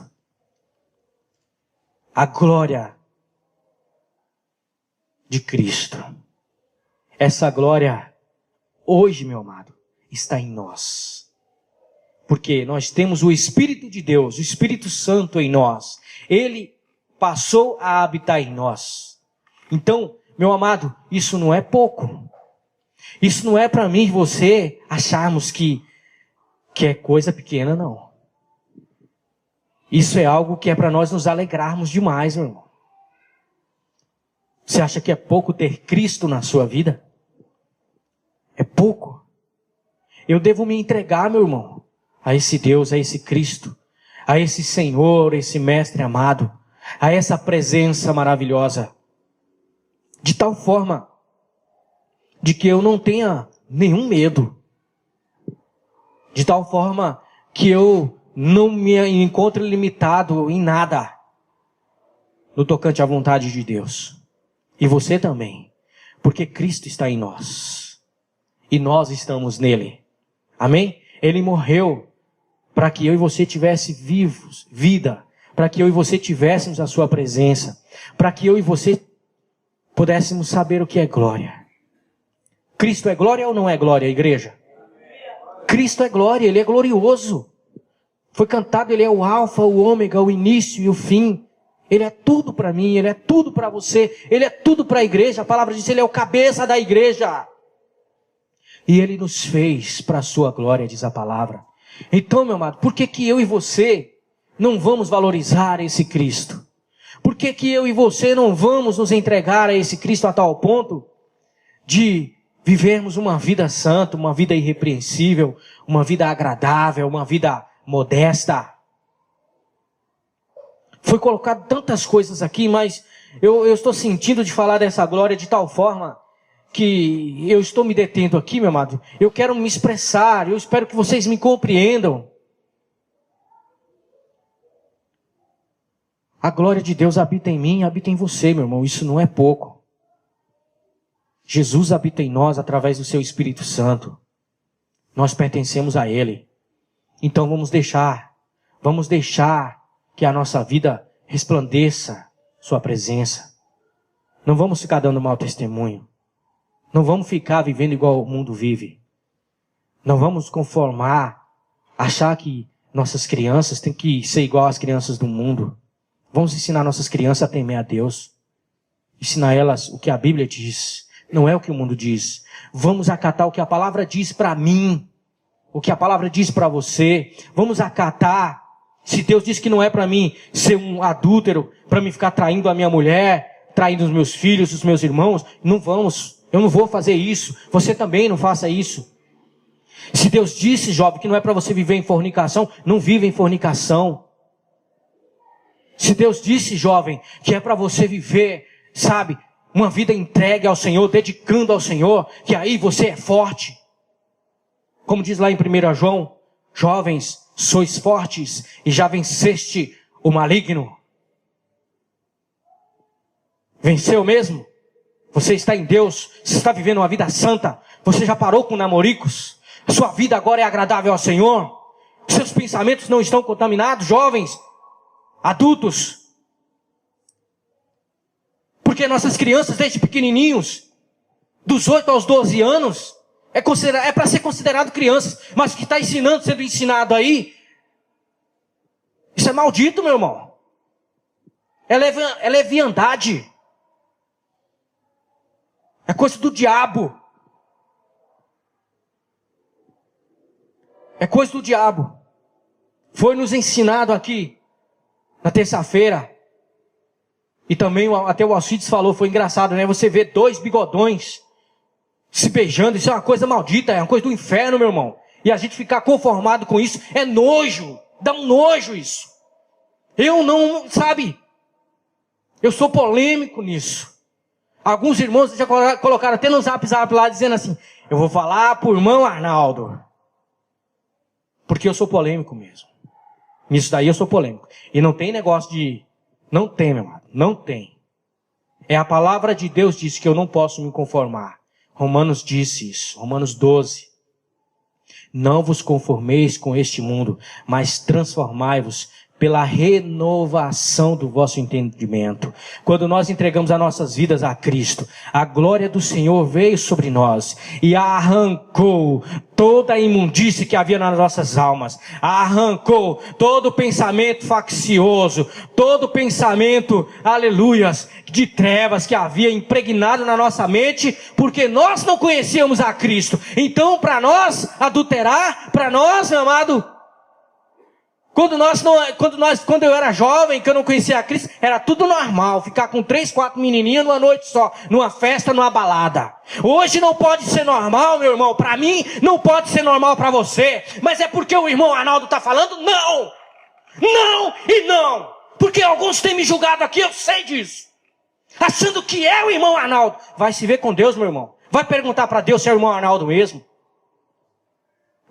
A glória de Cristo. Essa glória, hoje, meu amado, está em nós. Porque nós temos o Espírito de Deus, o Espírito Santo em nós. Ele passou a habitar em nós. Então, Meu amado, isso não é pouco. Isso não é para mim e você acharmos que é coisa pequena, não. Isso é algo que é para nós nos alegrarmos demais, meu irmão. Você acha que é pouco ter Cristo na sua vida? É pouco. Eu devo me entregar, meu irmão, a esse Deus, a esse Cristo, a esse Senhor, esse Mestre amado, a essa presença maravilhosa, de tal forma de que eu não tenha nenhum medo, de tal forma que eu não me encontre limitado em nada no tocante à vontade de Deus. E você também, porque Cristo está em nós e nós estamos nele. Amém? Ele morreu para que eu e você tivesse vivos, vida, para que eu e você tivéssemos a sua presença, para que eu e você pudéssemos saber o que é glória. Cristo é glória ou não é glória, igreja? Cristo é glória, Ele é glorioso. Foi cantado, Ele é o alfa, o ômega, o início e o fim. Ele é tudo para mim, Ele é tudo para você, Ele é tudo para a igreja. A palavra diz, Ele é o cabeça da igreja. E Ele nos fez para a sua glória, diz a palavra. Então, meu amado, por que eu e você não vamos valorizar esse Cristo? Por que eu e você não vamos nos entregar a esse Cristo a tal ponto de vivermos uma vida santa, uma vida irrepreensível, uma vida agradável, uma vida modesta? Foi colocado tantas coisas aqui, mas eu estou sentindo de falar dessa glória de tal forma que eu estou me detendo aqui, meu amado. Eu quero me expressar, eu espero que vocês me compreendam. A glória de Deus habita em mim, habita em você, meu irmão. Isso não é pouco. Jesus habita em nós através do seu Espírito Santo. Nós pertencemos a Ele. Então vamos deixar que a nossa vida resplandeça sua presença. Não vamos ficar dando mau testemunho. Não vamos ficar vivendo igual o mundo vive. Não vamos conformar, achar que nossas crianças têm que ser igual às crianças do mundo. Vamos ensinar nossas crianças a temer a Deus. Ensinar elas o que a Bíblia diz. Não é o que o mundo diz. Vamos acatar o que a palavra diz para mim. O que a palavra diz para você. Vamos acatar. Se Deus diz que não é para mim ser um adúltero, para mim ficar traindo a minha mulher, traindo os meus filhos, os meus irmãos, não vamos. Eu não vou fazer isso. Você também não faça isso. Se Deus disse, jovem, que não é para você viver em fornicação, não viva em fornicação. Se Deus disse, jovem, que é para você viver, sabe, uma vida entregue ao Senhor, dedicando ao Senhor, que aí você é forte. Como diz lá em 1 João, jovens, sois fortes e já venceste o maligno. Venceu mesmo? Você está em Deus, você está vivendo uma vida santa, você já parou com namoricos, a sua vida agora é agradável ao Senhor, seus pensamentos não estão contaminados, jovens, adultos. Porque nossas crianças desde pequenininhos, dos 8 aos 12 anos, é para ser considerado crianças, mas o que está ensinando, sendo ensinado aí, isso é maldito, meu irmão. É leviandade. É coisa do diabo. É coisa do diabo. Foi nos ensinado aqui, na terça-feira. E também até o Alcides falou, foi engraçado, né? Você vê 2 bigodões se beijando, isso é uma coisa maldita, é uma coisa do inferno, meu irmão. E a gente ficar conformado com isso, é nojo, dá um nojo isso. Eu não, sabe, eu sou polêmico nisso. Alguns irmãos já colocaram até no zap lá, dizendo assim, eu vou falar pro irmão Arnaldo. Porque eu sou polêmico mesmo. Nisso daí eu sou polêmico. E não tem negócio de... Não tem, meu amado. Não tem. É a palavra de Deus diz que eu não posso me conformar. Romanos disse isso. Romanos 12. Não vos conformeis com este mundo, mas transformai-vos pela renovação do vosso entendimento. Quando nós entregamos as nossas vidas a Cristo, a glória do Senhor veio sobre nós e arrancou toda a imundície que havia nas nossas almas, arrancou todo pensamento faccioso, todo pensamento, aleluias, de trevas que havia impregnado na nossa mente, porque nós não conhecíamos a Cristo. Então, para nós adulterar, para nós, meu amado, quando eu era jovem, que eu não conhecia a Cristo, era tudo normal, ficar com 3, 4 menininhas numa noite só, numa festa, numa balada. Hoje não pode ser normal, meu irmão, para mim não pode ser normal para você, mas é porque o irmão Arnaldo está falando? Não! Não e não! Porque alguns têm me julgado aqui, eu sei disso. Achando que é o irmão Arnaldo. Vai se ver com Deus, meu irmão. Vai perguntar para Deus se é o irmão Arnaldo mesmo.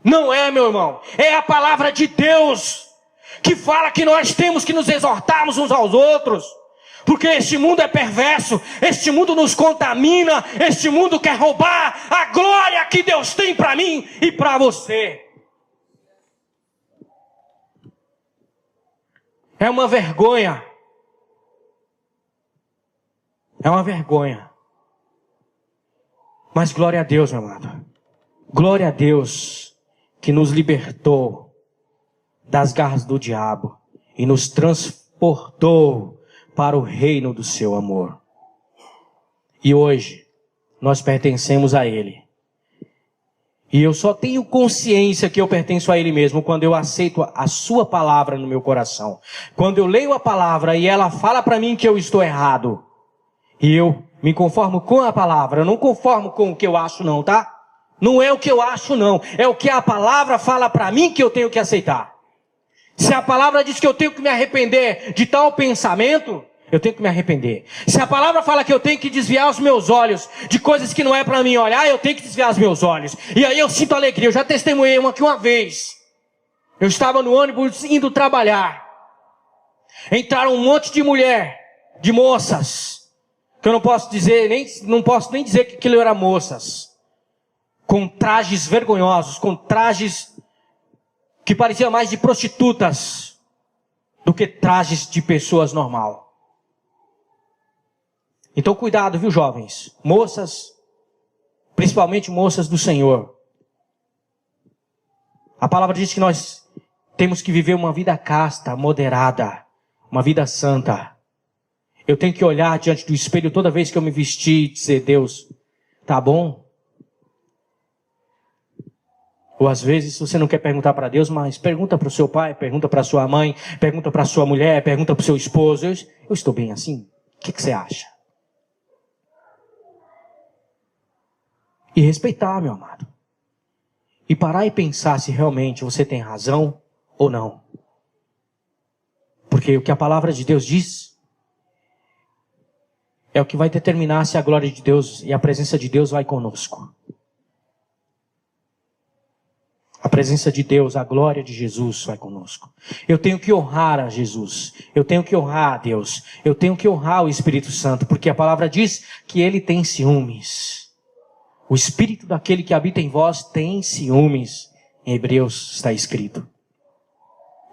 Não é, meu irmão. É a palavra de Deus que fala que nós temos que nos exortarmos uns aos outros, porque este mundo é perverso, este mundo nos contamina, este mundo quer roubar a glória que Deus tem para mim e para você. É uma vergonha. É uma vergonha. Mas glória a Deus, meu amado. Glória a Deus que nos libertou das garras do diabo e nos transportou para o reino do seu amor. E hoje nós pertencemos a Ele. E eu só tenho consciência que eu pertenço a Ele mesmo quando eu aceito a sua palavra no meu coração. Quando eu leio a palavra e ela fala para mim que eu estou errado, e eu me conformo com a palavra, eu não conformo com o que eu acho não, tá? Não é o que eu acho não, é o que a palavra fala para mim que eu tenho que aceitar. Se a palavra diz que eu tenho que me arrepender de tal pensamento, eu tenho que me arrepender. Se a palavra fala que eu tenho que desviar os meus olhos de coisas que não é para mim olhar, eu tenho que desviar os meus olhos. E aí eu sinto alegria. Eu já testemunhei uma vez. Eu estava no ônibus indo trabalhar. Entraram um monte de mulher, de moças, que eu não posso nem dizer que aquilo era moças, com trajes vergonhosos, com trajes que parecia mais de prostitutas do que trajes de pessoas normal. Então cuidado, viu, jovens, moças, principalmente moças do Senhor. A palavra diz que nós temos que viver uma vida casta, moderada, uma vida santa. Eu tenho que olhar diante do espelho toda vez que eu me vestir e dizer: Deus, tá bom? Ou às vezes você não quer perguntar para Deus, mas pergunta para o seu pai, pergunta para a sua mãe, pergunta para a sua mulher, pergunta para o seu esposo. Eu estou bem assim? O que você acha? E respeitar, meu amado. E parar e pensar se realmente você tem razão ou não. Porque o que a palavra de Deus diz é o que vai determinar se a glória de Deus e a presença de Deus vai conosco. A presença de Deus, a glória de Jesus vai conosco. Eu tenho que honrar a Jesus. Eu tenho que honrar a Deus. Eu tenho que honrar o Espírito Santo, porque a palavra diz que Ele tem ciúmes. O Espírito daquele que habita em vós tem ciúmes. Em Hebreus está escrito.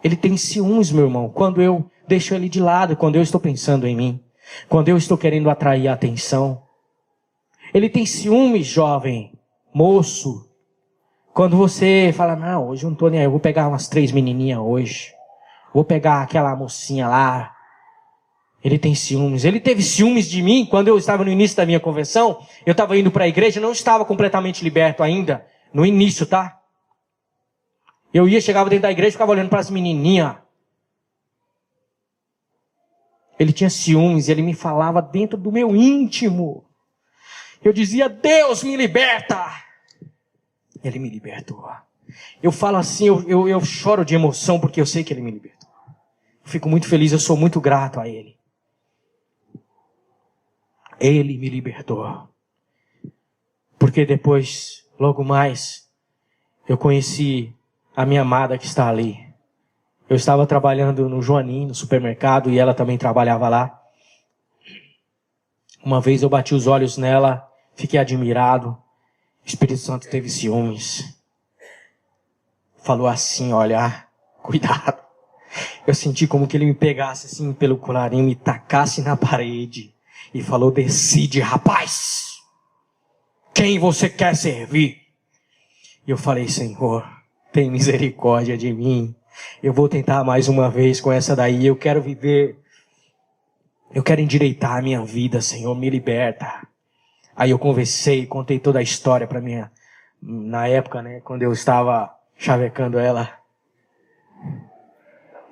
Ele tem ciúmes, meu irmão, quando eu deixo Ele de lado, quando eu estou pensando em mim, quando eu estou querendo atrair a atenção. Ele tem ciúmes, jovem, moço, quando você fala: não, hoje eu não estou nem aí, eu vou pegar umas 3 menininhas hoje. Vou pegar aquela mocinha lá. Ele tem ciúmes. Ele teve ciúmes de mim quando eu estava no início da minha conversão. Eu estava indo para a igreja, não estava completamente liberto ainda. No início, tá? Eu chegava dentro da igreja e ficava olhando para as menininhas. Ele tinha ciúmes e ele me falava dentro do meu íntimo. Eu dizia: Deus, me liberta. Ele me libertou. Eu falo assim, eu choro de emoção porque eu sei que Ele me libertou. Eu fico muito feliz, eu sou muito grato a Ele. Ele me libertou. Porque depois, logo mais, eu conheci a minha amada que está ali. Eu estava trabalhando no Joanim, no supermercado, e ela também trabalhava lá. Uma vez eu bati os olhos nela, fiquei admirado. O Espírito Santo teve ciúmes. Falou assim: olha, cuidado. Eu senti como que ele me pegasse assim pelo colarinho, me tacasse na parede e falou: decide, rapaz, quem você quer servir? E eu falei: Senhor, tem misericórdia de mim. Eu vou tentar mais uma vez com essa daí. Eu quero viver. Eu quero endireitar a minha vida, Senhor, me liberta. Aí eu conversei, contei toda a história para minha, na época, né, quando eu estava chavecando ela.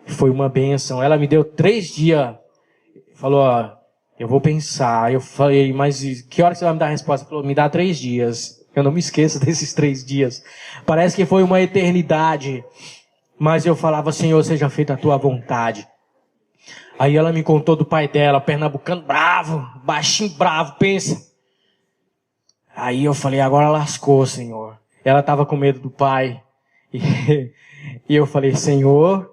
Foi uma bênção. Ela me deu 3 dias. Falou: ó, eu vou pensar. Eu falei: mas que hora que você vai me dar a resposta? Ela falou: me dá 3 dias. Eu não me esqueço desses 3 dias. Parece que foi uma eternidade. Mas eu falava: Senhor, seja feita a tua vontade. Aí ela me contou do pai dela, pernambucano bravo, baixinho bravo, pensa. Aí eu falei: agora lascou, Senhor. Ela estava com medo do pai. E eu falei: Senhor,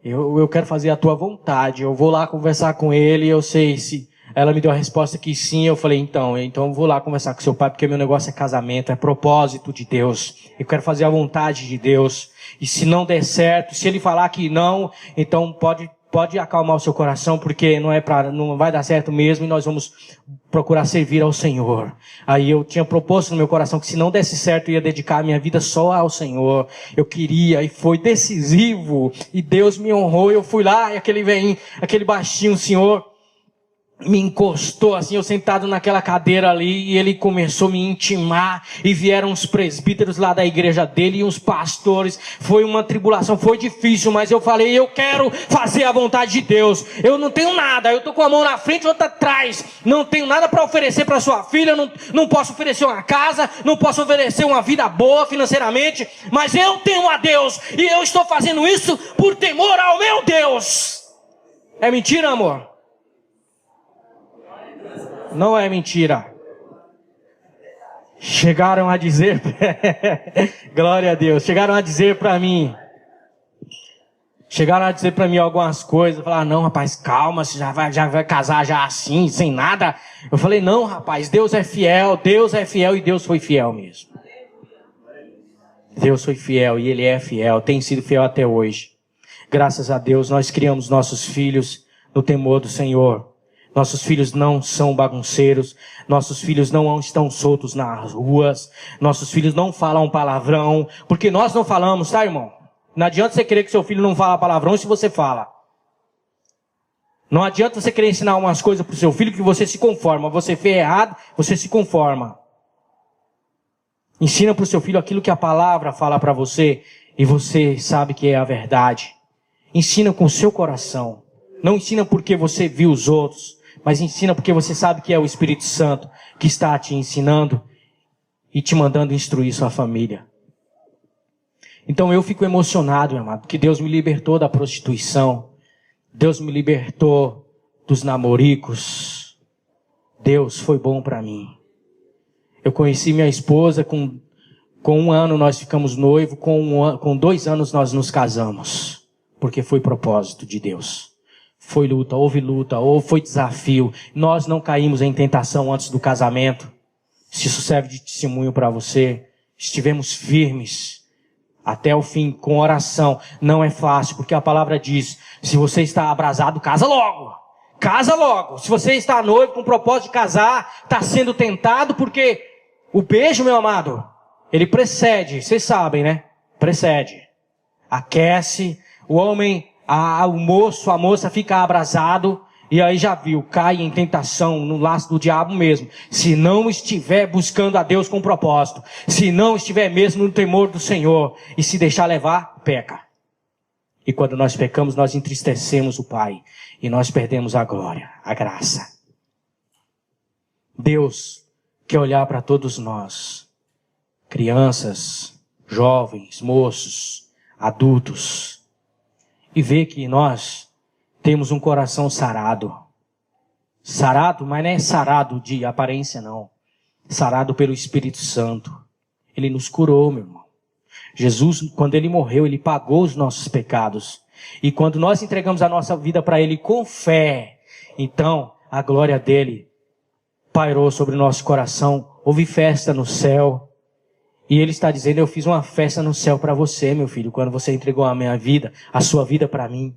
eu quero fazer a tua vontade. Eu vou lá conversar com ele. Eu sei se... Ela me deu a resposta que sim. Eu falei: então eu vou lá conversar com seu pai, porque meu negócio é casamento, é propósito de Deus. Eu quero fazer a vontade de Deus. E se não der certo, se ele falar que não, então pode acalmar o seu coração, porque não vai dar certo mesmo, e nós vamos procurar servir ao Senhor. Aí eu tinha proposto no meu coração que se não desse certo, eu ia dedicar a minha vida só ao Senhor. Eu queria, e foi decisivo, e Deus me honrou. Eu fui lá, e aquele velhinho, aquele baixinho, o Senhor me encostou assim, eu sentado naquela cadeira ali, e ele começou a me intimar, e vieram os presbíteros lá da igreja dele, e uns pastores. Foi uma tribulação, foi difícil, mas eu falei: eu quero fazer a vontade de Deus. Eu não tenho nada, eu tô com a mão na frente e outra atrás, não tenho nada para oferecer para sua filha, não posso oferecer uma casa, não posso oferecer uma vida boa financeiramente, mas eu tenho a Deus, e eu estou fazendo isso por temor ao meu Deus. É mentira, amor? Não é mentira. Chegaram a dizer, glória a Deus, chegaram a dizer para mim algumas coisas. Falaram: não, rapaz, calma, você já vai casar já assim, sem nada. Eu falei: não, rapaz, Deus é fiel e Deus foi fiel mesmo. Deus foi fiel e Ele é fiel, tem sido fiel até hoje. Graças a Deus, nós criamos nossos filhos no temor do Senhor. Nossos filhos não são bagunceiros. Nossos filhos não estão soltos nas ruas. Nossos filhos não falam palavrão. Porque nós não falamos, tá, irmão? Não adianta você querer que seu filho não fala palavrão se você fala. Não adianta você querer ensinar umas coisas pro seu filho que você se conforma. Você fez errado, você se conforma. Ensina pro seu filho aquilo que a palavra fala para você e você sabe que é a verdade. Ensina com o seu coração. Não ensina porque você viu os outros, mas ensina porque você sabe que é o Espírito Santo que está te ensinando e te mandando instruir sua família. Então eu fico emocionado, meu amado, porque Deus me libertou da prostituição. Deus me libertou dos namoricos. Deus foi bom para mim. Eu conheci minha esposa, com 1 ano nós ficamos noivos, com 2 anos nós nos casamos. Porque foi propósito de Deus. Foi luta, ou foi desafio. Nós não caímos em tentação antes do casamento. Se isso serve de testemunho para você, estivemos firmes até o fim, com oração. Não é fácil, porque a palavra diz: se você está abrasado, casa logo. Casa logo. Se você está noivo com o propósito de casar, está sendo tentado, porque o beijo, meu amado, ele precede, vocês sabem, né? Precede. Aquece, o homem... o moço, a moça fica abrasado, e aí já viu, cai em tentação, no laço do diabo mesmo. Se não estiver buscando a Deus com propósito, se não estiver mesmo no temor do Senhor, e se deixar levar, peca. E quando nós pecamos, nós entristecemos o Pai, e nós perdemos a glória, a graça. Deus quer olhar para todos nós, crianças, jovens, moços, adultos, e ver que nós temos um coração sarado. Sarado, mas não é sarado de aparência, não. Sarado pelo Espírito Santo. Ele nos curou, meu irmão. Jesus, quando Ele morreu, Ele pagou os nossos pecados. E quando nós entregamos a nossa vida para Ele com fé, então a glória dEle pairou sobre o nosso coração. Houve festa no céu. E Ele está dizendo: eu fiz uma festa no céu para você, meu filho, quando você entregou a minha vida, a sua vida para mim.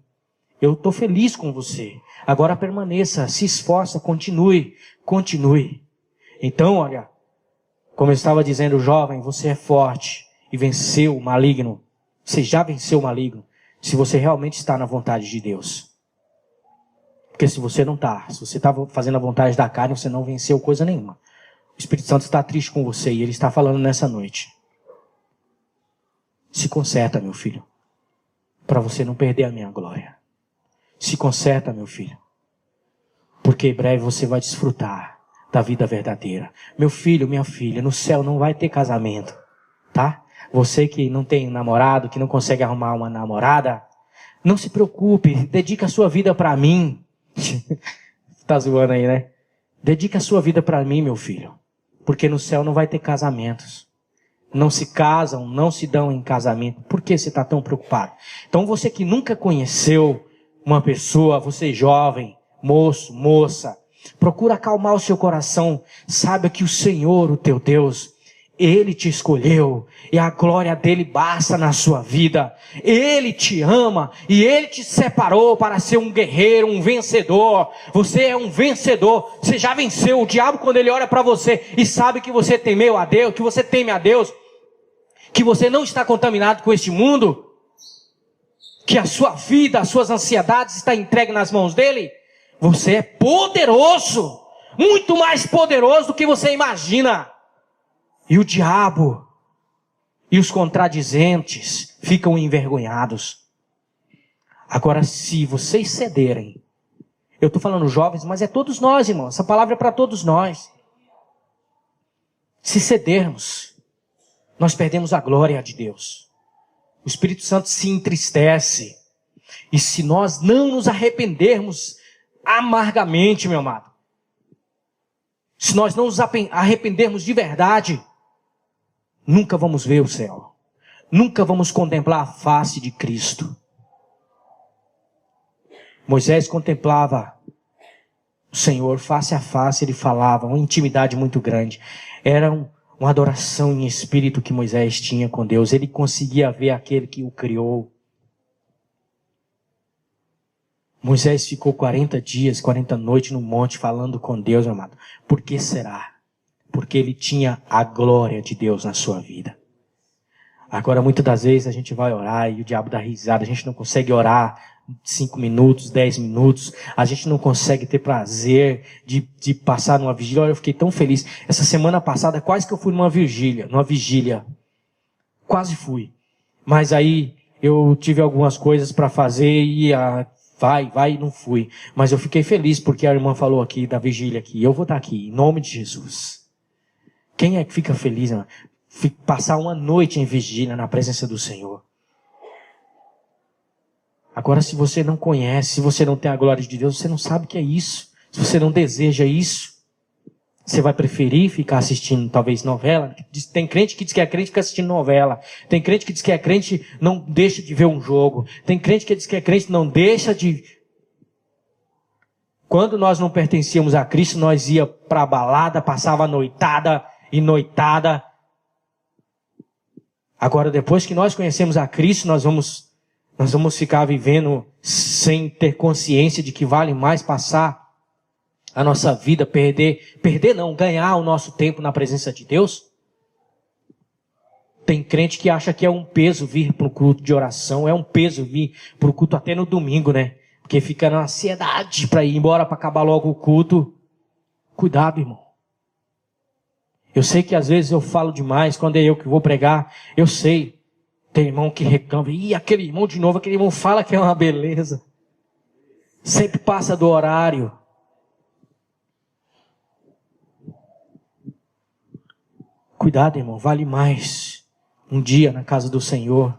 Eu estou feliz com você. Agora permaneça, se esforça, continue. Então, olha, como eu estava dizendo, jovem, você é forte e venceu o maligno. Você já venceu o maligno, se você realmente está na vontade de Deus. Porque se você não está, se você está fazendo a vontade da carne, você não venceu coisa nenhuma. O Espírito Santo está triste com você e ele está falando nessa noite. Se conserta, meu filho, para você não perder a minha glória. Se conserta, meu filho, porque em breve você vai desfrutar da vida verdadeira. Meu filho, minha filha, no céu não vai ter casamento, tá? Você que não tem namorado, que não consegue arrumar uma namorada, não se preocupe, dedica a sua vida para mim. Tá zoando aí, né? Dedica a sua vida para mim, meu filho, porque no céu não vai ter casamentos. Não se casam, não se dão em casamento. Por que você está tão preocupado? Então você que nunca conheceu uma pessoa, você jovem, moço, moça, procura acalmar o seu coração. Saiba que o Senhor, o teu Deus, Ele te escolheu e a glória dele basta na sua vida. Ele te ama e Ele te separou para ser um guerreiro, um vencedor. Você é um vencedor. Você já venceu. O diabo, quando ele olha para você e sabe que você temeu a Deus, que você teme a Deus, que você não está contaminado com este mundo, que a sua vida, as suas ansiedades estão entregues nas mãos dele, você é poderoso, muito mais poderoso do que você imagina. E o diabo e os contradizentes ficam envergonhados. Agora, se vocês cederem, eu estou falando jovens, mas é todos nós, irmãos, essa palavra é para todos nós. Se cedermos, nós perdemos a glória de Deus. O Espírito Santo se entristece. E se nós não nos arrependermos amargamente, meu amado, se nós não nos arrependermos de verdade, nunca vamos ver o céu. Nunca vamos contemplar a face de Cristo. Moisés contemplava o Senhor face a face, ele falava, uma intimidade muito grande. Era uma adoração em espírito que Moisés tinha com Deus. Ele conseguia ver aquele que o criou. Moisés ficou 40 dias, 40 noites no monte falando com Deus, meu amado. Por que será? Porque ele tinha a glória de Deus na sua vida. Agora, muitas das vezes a gente vai orar e o diabo dá risada. A gente não consegue orar 5 minutos, 10 minutos. A gente não consegue ter prazer de passar numa vigília. Olha, eu fiquei tão feliz. Essa semana passada quase que eu fui numa vigília. Quase fui. Mas aí eu tive algumas coisas para fazer e vai, não fui. Mas eu fiquei feliz porque a irmã falou aqui da vigília aqui. Eu vou estar aqui, em nome de Jesus. Quem é que fica feliz, irmã? Passar uma noite em vigília na presença do Senhor. Agora, se você não conhece, se você não tem a glória de Deus, você não sabe o que é isso. Se você não deseja isso, você vai preferir ficar assistindo talvez novela. Tem crente que diz que é crente e fica assistindo novela. Tem crente que diz que é crente e não deixa de ver um jogo. Tem crente que diz que é crente e não deixa de... Quando nós não pertencíamos a Cristo, nós ia para a balada, passava noitada e noitada. Agora, depois que nós conhecemos a Cristo, nós vamos ficar vivendo sem ter consciência de que vale mais passar a nossa vida, ganhar o nosso tempo na presença de Deus. Tem crente que acha que é um peso vir para o culto de oração, é um peso vir para o culto até no domingo, né? Porque fica na ansiedade para ir embora, para acabar logo o culto. Cuidado, irmão. Eu sei que às vezes eu falo demais, quando é eu que vou pregar, eu sei. Tem irmão que reclama, aquele irmão de novo, aquele irmão fala que é uma beleza. Sempre passa do horário. Cuidado, irmão, vale mais um dia na casa do Senhor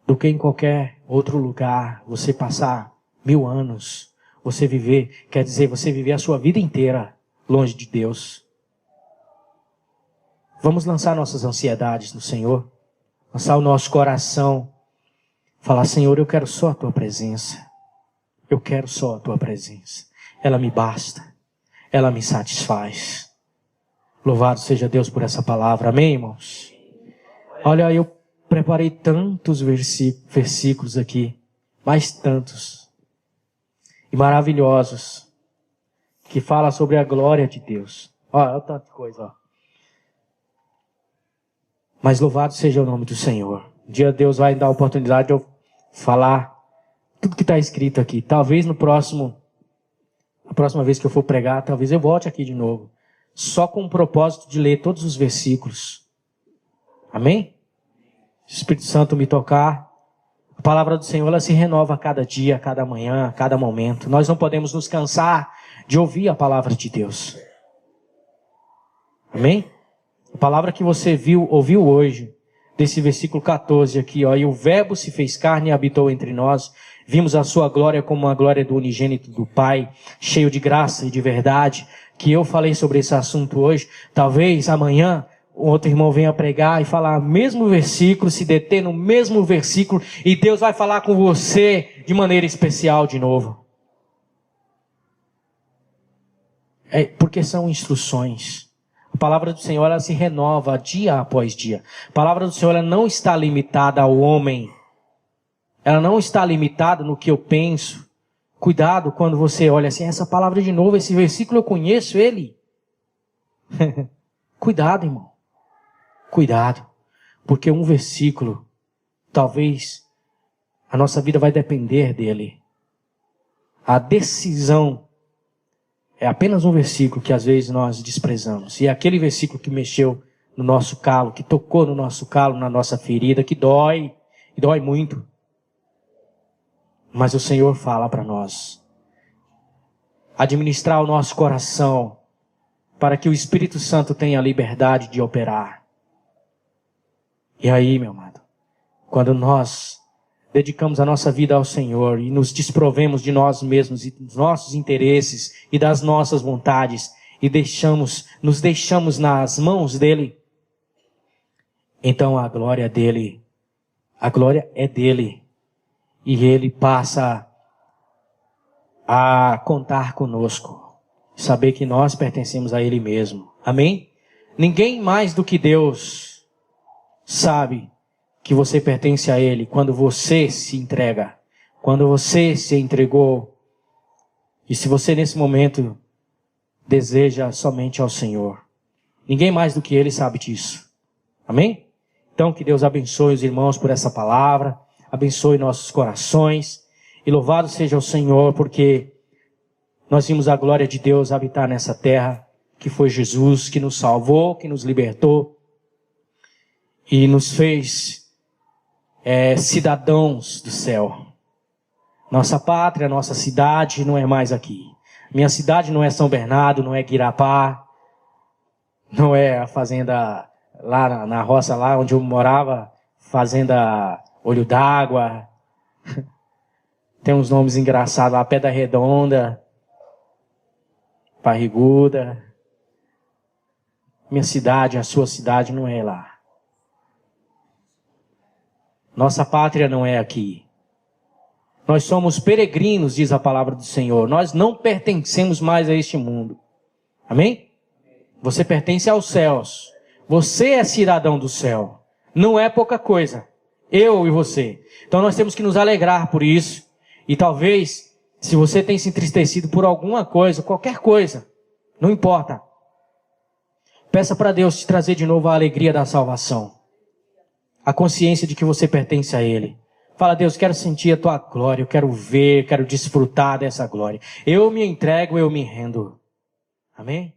do que em qualquer outro lugar. Você passar 1000 anos, você viver, quer dizer, você viver a sua vida inteira longe de Deus. Vamos lançar nossas ansiedades no Senhor, lançar o nosso coração, falar, Senhor, eu quero só a Tua presença. Eu quero só a Tua presença. Ela me basta, ela me satisfaz. Louvado seja Deus por essa palavra, amém, irmãos? Olha, eu preparei tantos versículos aqui, mas tantos e maravilhosos que fala sobre a glória de Deus. Olha tanta coisa, ó. Mas louvado seja o nome do Senhor. Um dia Deus vai dar a oportunidade de eu falar tudo que está escrito aqui. Talvez a próxima vez que eu for pregar, talvez eu volte aqui de novo. Só com o propósito de ler todos os versículos. Amém? Se o Espírito Santo me tocar, a palavra do Senhor ela se renova a cada dia, a cada manhã, a cada momento. Nós não podemos nos cansar de ouvir a palavra de Deus. Amém? A palavra que você ouviu hoje, desse versículo 14 aqui, ó, e o Verbo se fez carne e habitou entre nós, vimos a sua glória como a glória do unigênito do Pai, cheio de graça e de verdade, que eu falei sobre esse assunto hoje. Talvez amanhã outro irmão venha pregar e falar o mesmo versículo, se deter no mesmo versículo, e Deus vai falar com você de maneira especial de novo. Porque são instruções. A palavra do Senhor ela se renova dia após dia. A palavra do Senhor ela não está limitada ao homem. Ela não está limitada no que eu penso. Cuidado quando você olha assim, essa palavra de novo, esse versículo eu conheço ele. Cuidado, irmão. Cuidado. Porque um versículo, talvez a nossa vida vai depender dele. A decisão é apenas um versículo que às vezes nós desprezamos. E é aquele versículo que mexeu no nosso calo, que tocou no nosso calo, na nossa ferida, que dói, e dói muito. Mas o Senhor fala para nós administrar o nosso coração para que o Espírito Santo tenha a liberdade de operar. E aí, meu amado, quando nós dedicamos a nossa vida ao Senhor e nos desprovemos de nós mesmos e dos nossos interesses e das nossas vontades e nos deixamos nas mãos dele, então a glória é dele e ele passa a contar conosco, saber que nós pertencemos a ele mesmo. Amém? Ninguém mais do que Deus sabe que você pertence a ele quando você se entrega, quando você se entregou. E se você nesse momento deseja somente ao Senhor, ninguém mais do que ele sabe disso. Amém? Então que Deus abençoe os irmãos por essa palavra, abençoe nossos corações, e louvado seja o Senhor, porque nós vimos a glória de Deus habitar nessa terra, que foi Jesus, que nos salvou, que nos libertou, e nos fez cidadãos do céu. Nossa pátria, nossa cidade não é mais aqui. Minha cidade não é São Bernardo, não é Guirapá, não é a fazenda lá na roça, lá onde eu morava, fazenda Olho d'Água. Tem uns nomes engraçados lá, Pedra Redonda, Parriguda. Minha cidade, a sua cidade não é lá. Nossa pátria não é aqui. Nós somos peregrinos, diz a palavra do Senhor. Nós não pertencemos mais a este mundo. Amém? Você pertence aos céus. Você é cidadão do céu. Não é pouca coisa. Eu e você. Então nós temos que nos alegrar por isso. E talvez, se você tem se entristecido por alguma coisa, qualquer coisa, não importa. Peça para Deus te trazer de novo a alegria da salvação. A consciência de que você pertence a ele. Fala, Deus, quero sentir a tua glória, eu quero ver, quero desfrutar dessa glória. Eu me entrego, eu me rendo. Amém?